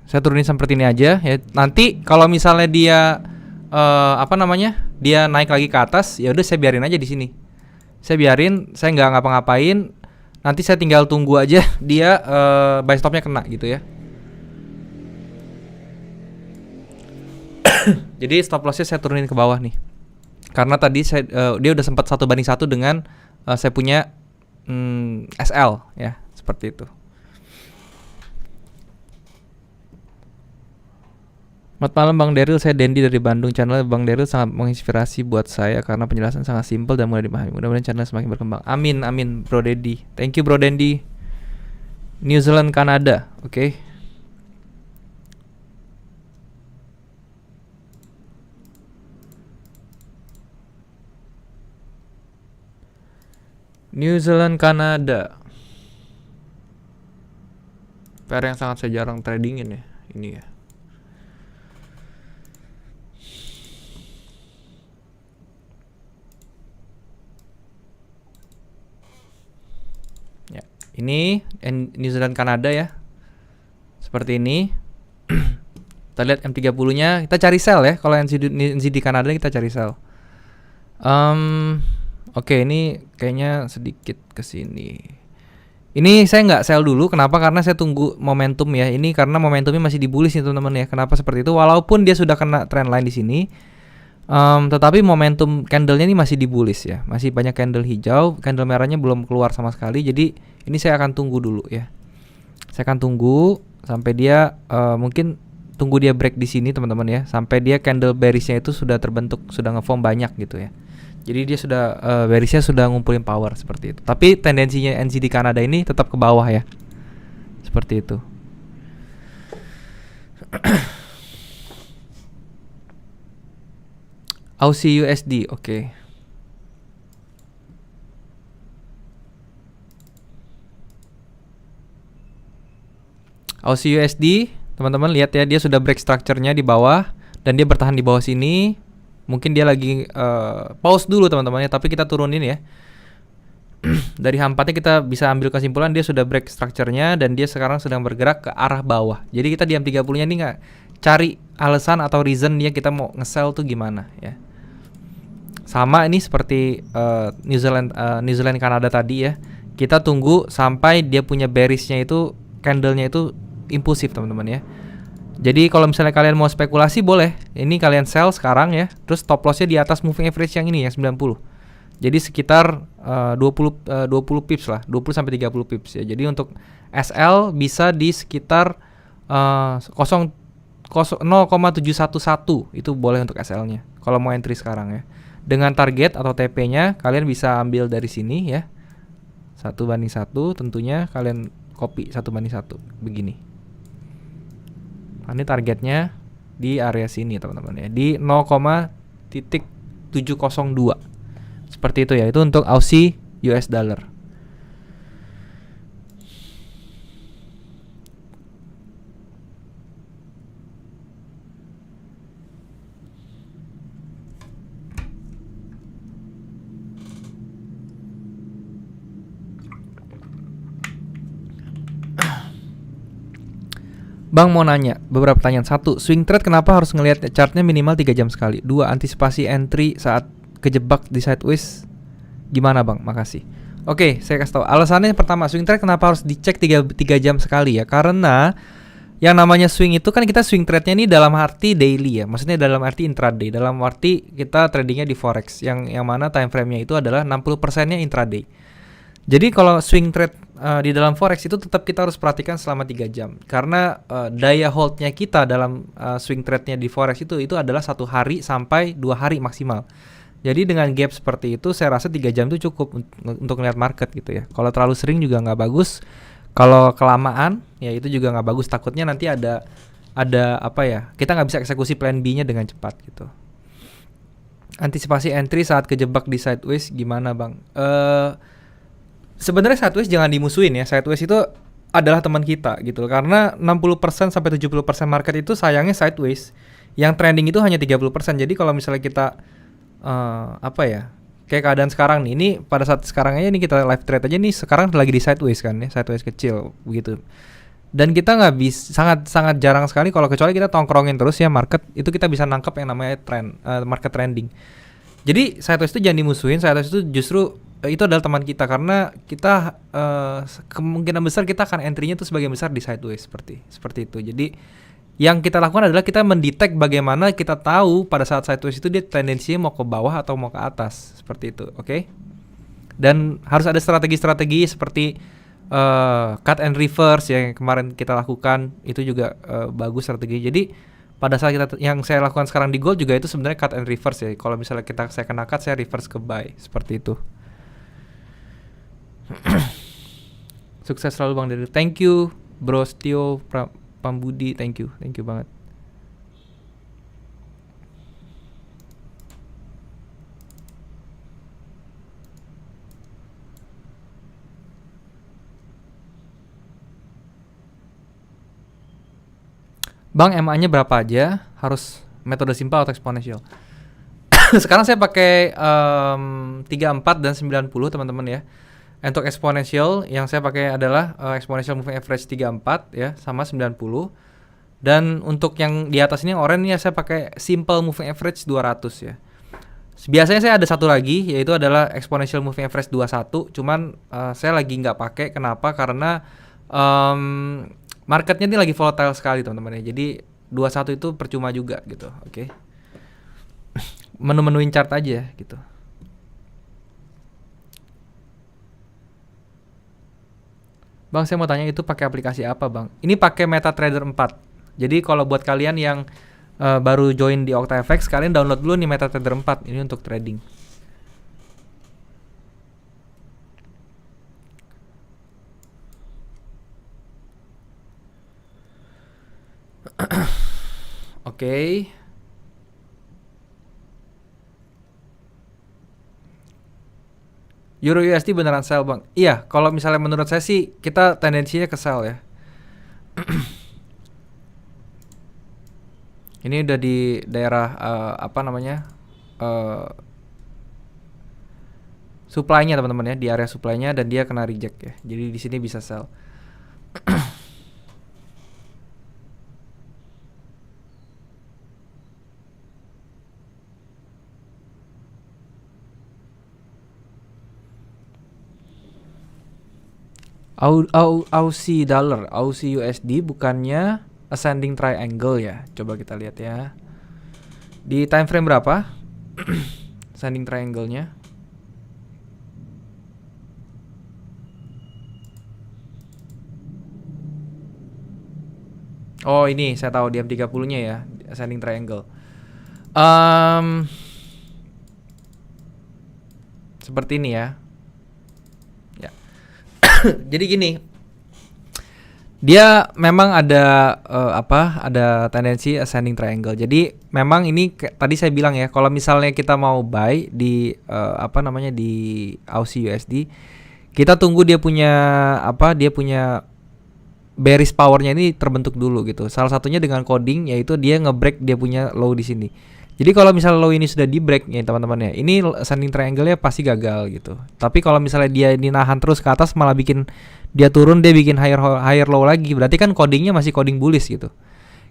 Saya turunin seperti ini aja ya. Nanti kalau misalnya dia dia naik lagi ke atas, ya udah saya biarin aja di sini. Saya biarin, saya nggak ngapa-ngapain. Nanti saya tinggal tunggu aja dia buy stopnya kena gitu ya. Jadi stop lossnya saya turunin ke bawah nih. Karena tadi dia udah sempat 1:1 dengan saya punya SL ya, seperti itu. Selamat malam Bang Daryl, saya Dendi dari Bandung. Channel Bang Daryl sangat menginspirasi buat saya karena penjelasan sangat simpel dan mudah dipahami. Mudah-mudahan channel semakin berkembang. Amin, amin Bro Dendi. Thank you Bro Dendi. New Zealand, Kanada. Oke. New Zealand, Kanada. Pair yang sangat saya jarang tradingin ya, ini ya. Ini New Zealand Kanada ya. Seperti ini. Kita lihat M30-nya, kita cari sell ya. Kalau NZD Kanada kita cari sell. Oke, ini kayaknya sedikit ke sini. Ini saya nggak sell dulu. Kenapa? Karena saya tunggu momentum ya. Ini karena momentumnya masih di bullish nih teman-teman ya. Kenapa seperti itu? Walaupun dia sudah kena trend line di sini, tetapi momentum candlenya ini masih di bullish ya. Masih banyak candle hijau, candle merahnya belum keluar sama sekali. Jadi ini saya akan tunggu dulu ya. Saya akan tunggu sampai dia mungkin tunggu dia break di sini teman-teman ya. Sampai dia candle bearish-nya itu sudah terbentuk, sudah nge-form banyak gitu ya. Jadi dia sudah bearish-nya sudah ngumpulin power seperti itu. Tapi tendensinya NZD Kanada ini tetap ke bawah ya. Seperti itu. Aussie USD, oke. Aussie USD, teman-teman lihat ya, dia sudah break structure-nya di bawah dan dia bertahan di bawah sini. Mungkin dia lagi pause dulu teman-teman ya, tapi kita turunin ya. Dari H4-nya kita bisa ambil kesimpulan dia sudah break structure-nya dan dia sekarang sedang bergerak ke arah bawah. Jadi kita di M30-nya ini nggak cari alasan atau reason dia kita mau nge-sell tuh gimana ya. Sama ini seperti New Zealand Kanada tadi ya. Kita tunggu sampai dia punya bearish-nya itu, candle-nya itu impulsif teman-teman ya. Jadi kalau misalnya kalian mau spekulasi boleh. Ini kalian sell sekarang ya. Terus stop lossnya di atas moving average yang ini ya 90. Jadi sekitar 20 pips lah, 20 sampai 30 pips ya. Jadi untuk SL bisa di sekitar 0,711 itu boleh untuk SL-nya. Kalau mau entry sekarang ya. Dengan target atau TP-nya kalian bisa ambil dari sini ya. 1:1 tentunya kalian copy 1:1 begini. Nah, ini targetnya di area sini teman-teman ya, di 0,702. Seperti itu ya, itu untuk Aussie US dollar. Bang mau nanya beberapa pertanyaan. 1. Swing trade kenapa harus ngelihat chartnya minimal 3 jam sekali? 2. Antisipasi entry saat kejebak di sideways gimana bang? Makasih. Oke, saya kasih tahu. Alasannya pertama, swing trade kenapa harus dicek 3 jam sekali ya? Karena yang namanya swing itu kan kita swing trade-nya ini dalam arti daily ya. Maksudnya dalam arti intraday. Dalam arti kita tradingnya di forex yang mana time frame-nya itu adalah 60%-nya intraday. Jadi kalau swing trade di dalam forex itu tetap kita harus perhatikan selama 3 jam. Karena daya hold-nya kita dalam swing trade-nya di forex itu adalah 1 hari sampai 2 hari maksimal. Jadi dengan gap seperti itu saya rasa 3 jam itu cukup untuk melihat market gitu ya. Kalau terlalu sering juga nggak bagus. Kalau kelamaan ya itu juga nggak bagus. Takutnya nanti ada apa ya, kita nggak bisa eksekusi plan B-nya dengan cepat gitu. Antisipasi entry saat kejebak di sideways gimana bang? Sebenarnya sideways jangan dimusuhin ya. Sideways itu adalah teman kita gitu. Karena 60% sampai 70% market itu sayangnya sideways. Yang trending itu hanya 30%. Jadi kalau misalnya kita apa ya? Kayak keadaan sekarang nih. Ini pada saat sekarang aja nih kita live trade aja nih, sekarang lagi di sideways kan ya, sideways kecil begitu. Dan kita nggak bisa, sangat jarang sekali kalau kecuali kita tongkrongin terus ya market, itu kita bisa nangkep yang namanya trend, market trending. Jadi sideways itu jangan dimusuhin. Sideways itu justru itu adalah teman kita karena kita kemungkinan besar kita akan entry-nya itu sebagian besar di sideways seperti itu. Jadi yang kita lakukan adalah kita mendetek bagaimana kita tahu pada saat sideways itu dia tendensinya mau ke bawah atau mau ke atas seperti itu, oke? Dan harus ada strategi-strategi seperti cut and reverse yang kemarin kita lakukan, itu juga bagus strategi. Jadi pada saat kita yang saya lakukan sekarang di gold juga itu sebenarnya cut and reverse ya. Kalau misalnya saya kena cut, saya reverse ke buy seperti itu. Sukses selalu Bang Dedi. Thank you Bro Stio Pambudi, thank you banget. Bang, MA-nya berapa aja? Harus metode simpel atau eksponensial? Sekarang saya pakai 34 dan 90 teman-teman ya. Untuk eksponensial yang saya pakai adalah exponential moving average 34 ya, sama 90. Dan untuk yang di atas ini yang oranye ya saya pakai simple moving average 200 ya. Biasanya saya ada satu lagi yaitu adalah exponential moving average 21, cuman saya lagi nggak pakai. Kenapa? Karena marketnya ini lagi volatile sekali teman-teman ya. Jadi 21 itu percuma juga gitu, oke. Menu-menuin chart aja gitu. Bang, saya mau tanya itu pakai aplikasi apa, Bang? Ini pakai MetaTrader 4. Jadi kalau buat kalian yang baru join di OctaFX, kalian download dulu nih MetaTrader 4. Ini untuk trading. Oke. Euro USD beneran sell bang? Iya, kalau misalnya menurut saya sih kita tendensinya ke sell ya. Ini udah di daerah apa namanya supply-nya teman-teman ya, di area supply-nya dan dia kena reject ya. Jadi di sini bisa sell. Aussie dollar, Aussie USD bukannya ascending triangle ya. Coba kita lihat ya. Di time frame berapa? Ascending triangle-nya. Oh, ini saya tahu diam 30-nya ya, ascending triangle. Seperti ini ya. Ya. Jadi gini. Dia memang ada ada tendensi ascending triangle. Jadi memang ini tadi saya bilang ya, kalau misalnya kita mau buy di di Aussie USD, kita tunggu dia punya bearish powernya ini terbentuk dulu gitu. Salah satunya dengan coding, yaitu dia nge-break dia punya low di sini. Jadi kalau misalnya low ini sudah di break ya teman-teman ya, ini ascending triangle-nya pasti gagal gitu. Tapi kalau misalnya dia ini nahan terus ke atas, malah bikin dia turun, dia bikin higher low lagi, berarti kan codingnya masih coding bullish gitu.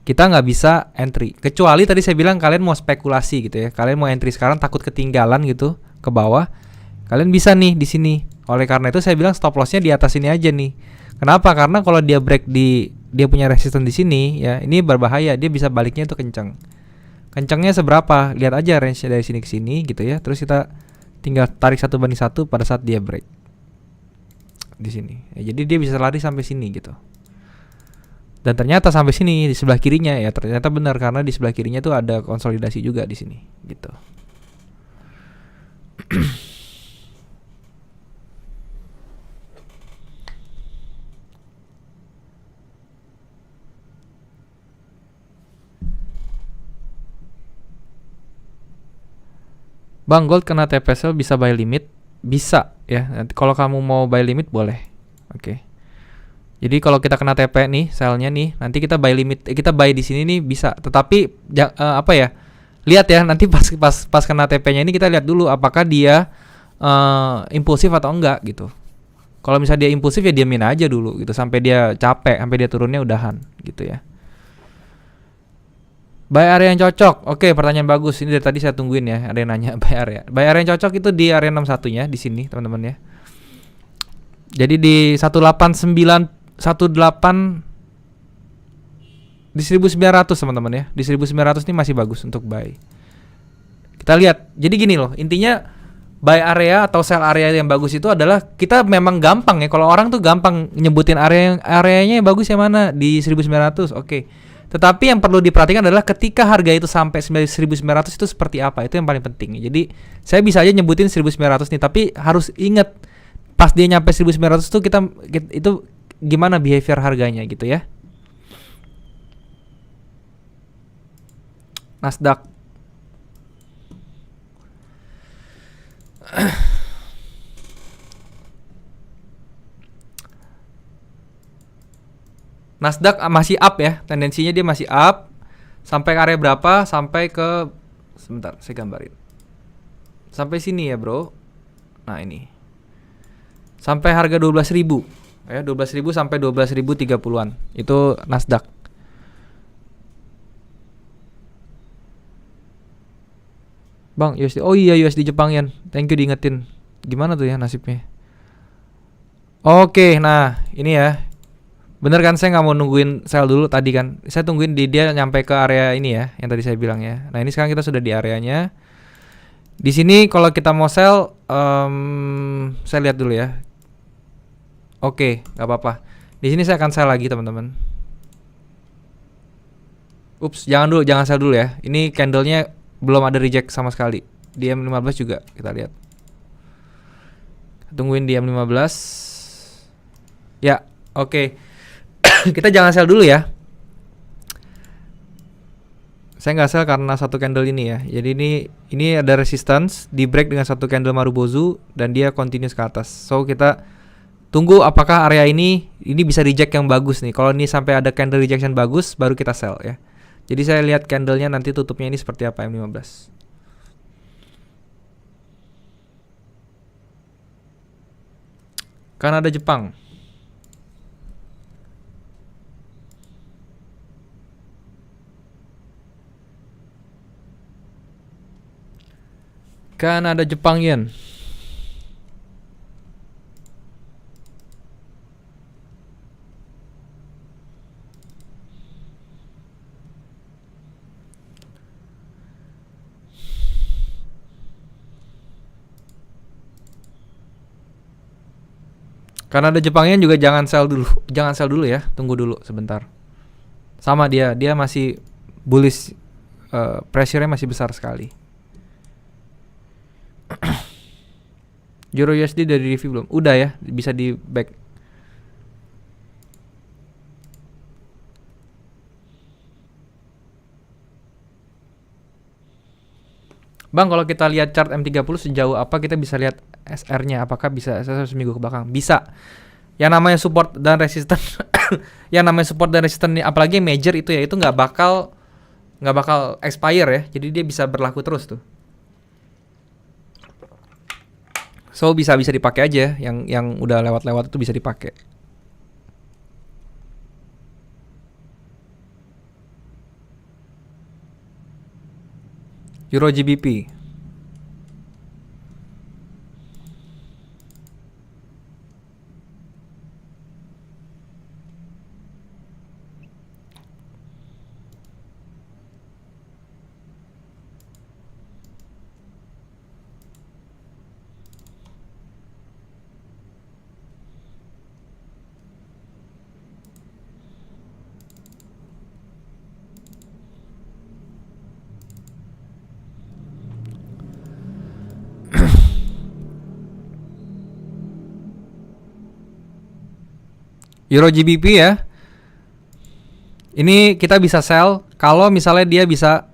Kita nggak bisa entry. Kecuali tadi saya bilang kalian mau spekulasi gitu ya. Kalian mau entry sekarang takut ketinggalan gitu ke bawah. Kalian bisa nih di sini. Oleh karena itu saya bilang stop loss-nya di atas ini aja nih. Kenapa? Karena kalau dia break dia punya resistance di sini ya, ini berbahaya. Dia bisa baliknya itu kencang. Kencangnya seberapa? Lihat aja range dari sini ke sini gitu ya. Terus kita tinggal tarik 1/1 pada saat dia break di sini. Ya, jadi dia bisa lari sampai sini gitu. Dan ternyata sampai sini di sebelah kirinya ya, ternyata benar karena di sebelah kirinya tuh ada konsolidasi juga di sini gitu. Bang, gold kena TPSL bisa buy limit? Bisa ya. Nanti kalau kamu mau buy limit boleh. Oke. Jadi kalau kita kena TP nih, selnya nih, nanti kita buy limit, kita buy di sini nih bisa. Tetapi lihat ya, nanti pas kena TP-nya ini kita lihat dulu apakah dia impulsif atau enggak gitu. Kalau misalnya dia impulsif ya diamin aja dulu gitu sampai dia capek, sampai dia turunnya udahan gitu ya. Buy area yang cocok. Oke, pertanyaan bagus. Ini dari tadi saya tungguin ya, ada yang nanya buy area. Buy area yang cocok itu di area 61-nya di sini, teman-teman ya. Jadi di 18 di 1900 teman-teman ya. Di 1900 ini masih bagus untuk buy. Kita lihat. Jadi gini loh, intinya buy area atau sell area yang bagus itu adalah kita memang gampang ya. Kalau orang tuh gampang nyebutin areanya yang bagus yang mana di 1900. Oke. Tetapi yang perlu diperhatikan adalah ketika harga itu sampai 1900 itu seperti apa. Itu yang paling penting. Jadi saya bisa aja nyebutin 1900 nih, tapi harus ingat pas dia nyampe 1900 tuh kita itu gimana behavior harganya gitu ya. Nasdaq. Nasdaq masih up ya, tendensinya dia masih up. Sampai ke area berapa? Sampai ke, sebentar saya gambarin. Sampai sini ya bro. Nah ini. Sampai harga 12.000 ya, 12.000 sampai 12.030-an. Itu Nasdaq. Bang, USD. Oh iya, USD Jepang yen. Thank you diingetin. Gimana tuh ya nasibnya? Oke, nah ini ya. Bener kan, saya nggak mau nungguin sell dulu tadi kan. Saya tungguin dia nyampe ke area ini ya, yang tadi saya bilang ya. Nah ini sekarang kita sudah di areanya. Di sini kalau kita mau sell, saya lihat dulu ya. Oke, nggak apa-apa. Di sini saya akan sell lagi teman-teman. Ups, jangan sell dulu ya. Ini candlenya belum ada reject sama sekali. Di M15 juga kita lihat. Tungguin di M15. Ya, oke. Kita jangan sell dulu ya. Saya nggak sell karena satu candle ini ya. Jadi ini ada resistance di break dengan satu candle Marubozu dan dia continuous ke atas. So kita tunggu apakah area ini bisa reject yang bagus nih. Kalau ini sampai ada candle rejection bagus, baru kita sell ya. Jadi saya lihat candlenya nanti tutupnya ini seperti apa M15. Kanada Jepang. Kanada Jepang yen. Karena ada Jepangnya juga jangan sell dulu. Jangan sell dulu ya, tunggu dulu sebentar. Sama dia masih bullish, pressure-nya masih besar sekali. Euro USD dari review belum? Udah ya, bisa di back. Bang, kalau kita lihat chart M30 sejauh apa kita bisa lihat SR-nya? Apakah bisa SR seminggu ke belakang? Bisa. Yang namanya support dan resistance yang namanya support dan resistance apalagi major itu ya, itu nggak bakal expire ya. Jadi dia bisa berlaku terus tuh. So bisa dipakai aja, yang udah lewat-lewat itu bisa dipakai. Euro GBP. Euro GBP ya. Ini kita bisa sell kalau misalnya dia bisa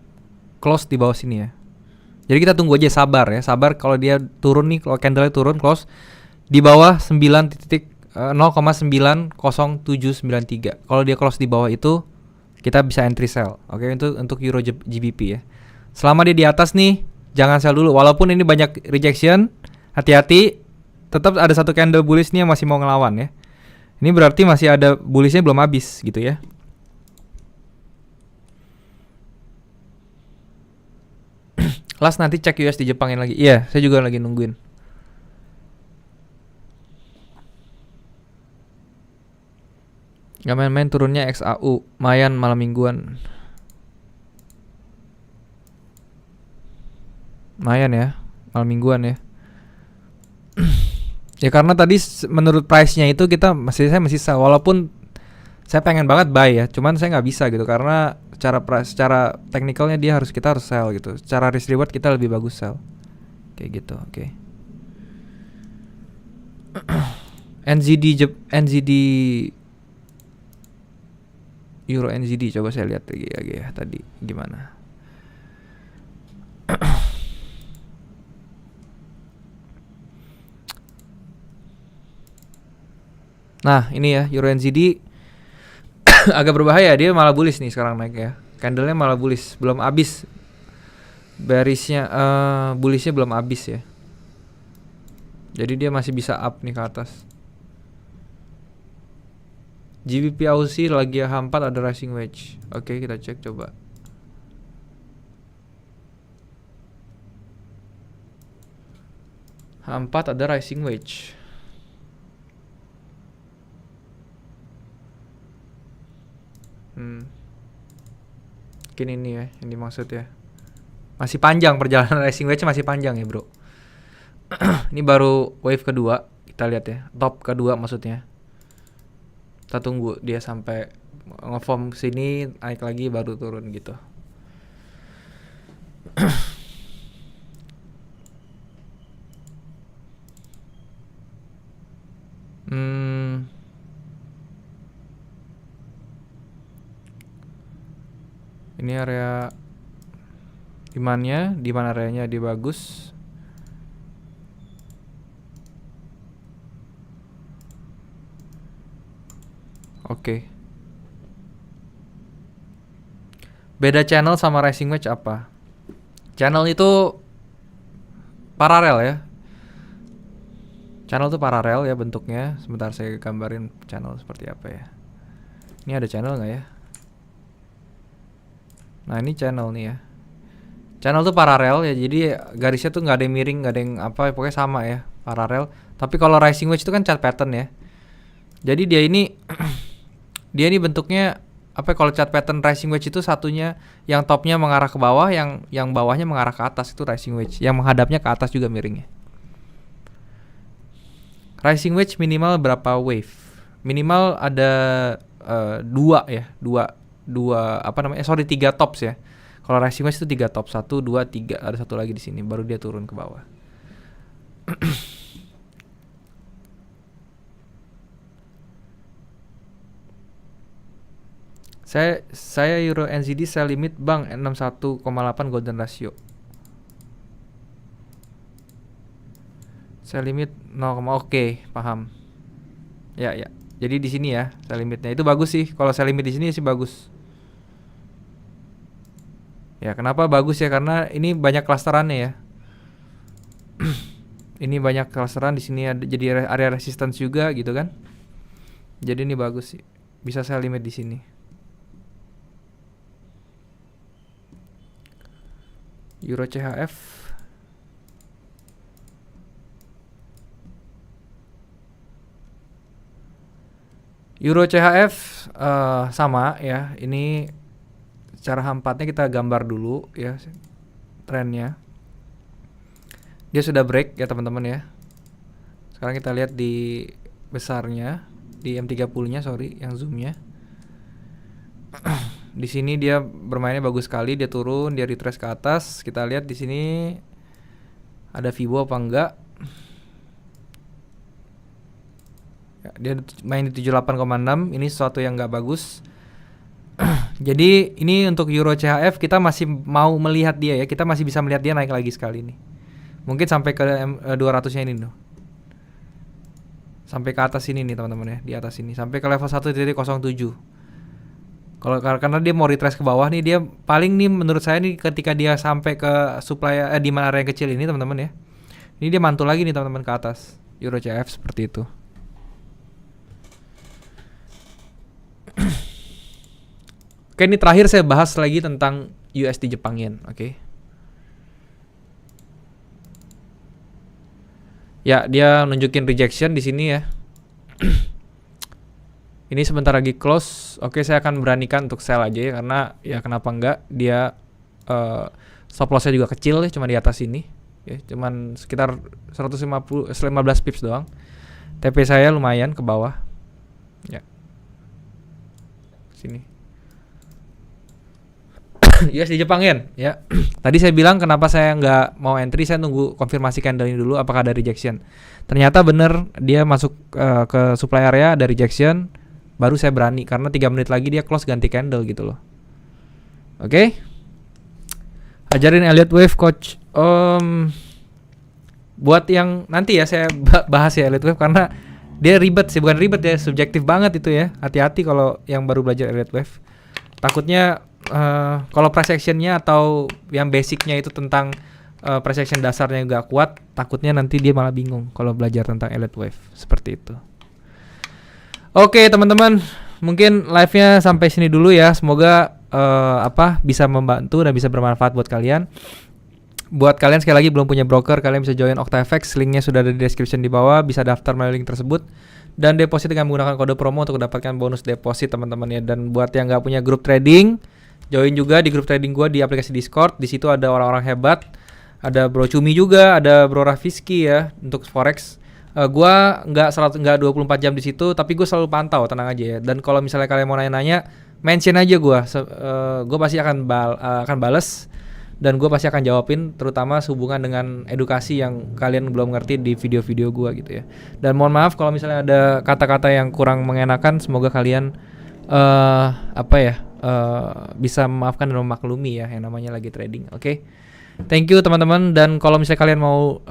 close di bawah sini ya. Jadi kita tunggu aja, sabar ya. Sabar kalau dia turun nih, kalau candle-nya turun close di bawah 0,90793. Kalau dia close di bawah itu kita bisa entry sell. Oke, untuk Euro GBP ya. Selama dia di atas nih, jangan sell dulu. Walaupun ini banyak rejection, hati-hati. Tetap ada satu candle bullish nih yang masih mau ngelawan ya. Ini berarti masih ada bullishnya belum habis gitu ya. Last nanti cek USD Jepangin lagi. Iya, saya juga lagi nungguin. Gak main-main turunnya XAU. Mayan malam mingguan. Mayan ya, malam mingguan ya. Ya karena tadi menurut price-nya itu saya masih sell, walaupun saya pengen banget buy ya, cuman saya nggak bisa gitu karena secara technicalnya kita harus sell gitu. Secara risk reward kita lebih bagus sell. Kayak gitu, oke. NZD Euro NZD coba saya lihat lagi ya tadi gimana. Nah ini ya Euro NZD agak berbahaya, dia malah bullish nih sekarang naik ya. Candlenya malah bullish, belum habis bearishnya, bullishnya belum habis ya. Jadi dia masih bisa up nih ke atas. GBP Aussie lagi H4 ada rising wedge. Oke, kita cek coba. H4 ada rising wedge. Mungkin ini ya yang dimaksud ya. Masih panjang perjalanan rising wedge, masih panjang ya bro. Ini baru wave kedua, kita lihat ya, top kedua maksudnya. Kita tunggu dia sampai ngeform sini, naik lagi baru turun gitu. Ini area demand-nya, demand areanya dia bagus. Oke. Beda channel sama rising wedge apa? Channel itu paralel ya. Channel itu paralel ya bentuknya. Sebentar saya gambarin channel seperti apa ya. Ini ada channel nggak ya? Nah ini channel nih ya. Channel tuh paralel ya, jadi garisnya tuh nggak ada yang miring, nggak ada yang apa, pokoknya sama ya, paralel. Tapi kalau rising wedge itu kan chart pattern ya. Jadi dia ini bentuknya apa? Kalau chart pattern rising wedge itu satunya yang topnya mengarah ke bawah, yang bawahnya mengarah ke atas, itu rising wedge. Yang menghadapnya ke atas juga miringnya. Rising wedge minimal berapa wave? Minimal ada 2 ya, 2 apa namanya? Sorry 3 tops ya. Kalau rising wedge itu 3 top, 1, 2, 3, ada satu lagi di sini, baru dia turun ke bawah. Saya Euro NZD sell limit bang 61,8 golden ratio. Sell limit 0, oke, paham. Ya. Jadi di sini ya sell limitnya itu bagus sih. Kalau sell limit di sini sih bagus. Ya, kenapa bagus ya? Karena ini banyak klasterannya ya. Ini banyak klasteran di sini ada jadi area resistance juga gitu kan. Jadi ini bagus sih. Bisa sell limit di sini. Euro CHF sama ya. Ini cara H4-nya kita gambar dulu ya trennya. Dia sudah break ya teman-teman ya. Sekarang kita lihat di besarnya, di M30-nya sorry, yang zoom-nya. Di sini dia bermainnya bagus sekali, dia turun, dia retrace ke atas. Kita lihat di sini ada Fibo apa enggak. Ya, dia main di 78,6, ini sesuatu yang enggak bagus. Jadi ini untuk Euro CHF kita masih mau melihat dia ya, kita masih bisa melihat dia naik lagi sekali nih. Mungkin sampai ke 200-nya ini loh. Sampai ke atas ini nih teman-teman ya, di atas ini sampai ke level 1.07. Kalau karena dia mau retrace ke bawah nih, dia paling nih menurut saya nih ketika dia sampai ke supply di mana area yang kecil ini teman-teman ya. Ini dia mantul lagi nih teman-teman ke atas Euro CHF seperti itu. Oke, ini terakhir saya bahas lagi tentang USD Jepang Yen, oke. Ya, dia nunjukin rejection di sini ya. Ini sebentar lagi close. Oke, saya akan beranikan untuk sell aja ya, karena ya kenapa enggak, dia stop loss-nya juga kecil ya, cuma di atas ini ya, cuman sekitar 15 pips doang. TP saya lumayan ke bawah. Ya. Sini. USD Jepang Yen ya. Tadi saya bilang kenapa saya nggak mau entry, saya nunggu konfirmasi candle ini dulu apakah ada rejection. Ternyata bener dia masuk ke supply area, ada rejection, baru saya berani karena 3 menit lagi dia close ganti candle gitu loh. Oke. Ajarin Elliott Wave coach. Buat yang nanti ya saya bahas ya Elliott Wave karena dia ribet sih, bukan ribet ya, subjektif banget itu ya. Hati-hati kalau yang baru belajar Elliott Wave. Takutnya kalau price action-nya atau yang basicnya itu tentang price action dasarnya nggak kuat, takutnya nanti dia malah bingung kalau belajar tentang Elliott Wave seperti itu. Oke teman-teman, mungkin live-nya sampai sini dulu ya. Semoga bisa membantu dan bisa bermanfaat buat kalian. Buat kalian sekali lagi belum punya broker, kalian bisa join OctaFX, linknya sudah ada di description di bawah. Bisa daftar melalui link tersebut dan deposit dengan menggunakan kode promo untuk mendapatkan bonus deposit teman-teman ya. Dan buat yang nggak punya grup trading, join juga di grup trading gue di aplikasi Discord. Di situ ada orang-orang hebat, ada Bro Cumi juga, ada Bro Rafiski ya untuk forex. Gua nggak 24 jam di situ, tapi gue selalu pantau, tenang aja ya. Dan kalau misalnya kalian mau nanya-nanya, mention aja gue. Gue pasti akan bales dan gue pasti akan jawabin, terutama sehubungan dengan edukasi yang kalian belum ngerti di video-video gue gitu ya. Dan mohon maaf kalau misalnya ada kata-kata yang kurang mengenakan, semoga kalian bisa memaafkan dan memaklumi ya, yang namanya lagi trading. Oke. Thank you teman-teman, dan kalau misalnya kalian mau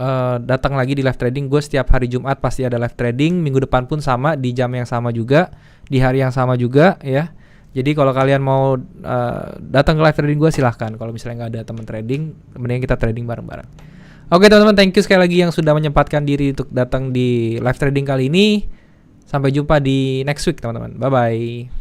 datang lagi di live trading, gue setiap hari Jumat pasti ada live trading, minggu depan pun sama di jam yang sama juga, di hari yang sama juga ya. Jadi kalau kalian mau datang ke live trading gue silahkan. Kalau misalnya nggak ada teman trading, mending kita trading bareng-bareng. Oke teman-teman, thank you sekali lagi yang sudah menyempatkan diri untuk datang di live trading kali ini. Sampai jumpa di next week teman-teman. Bye bye.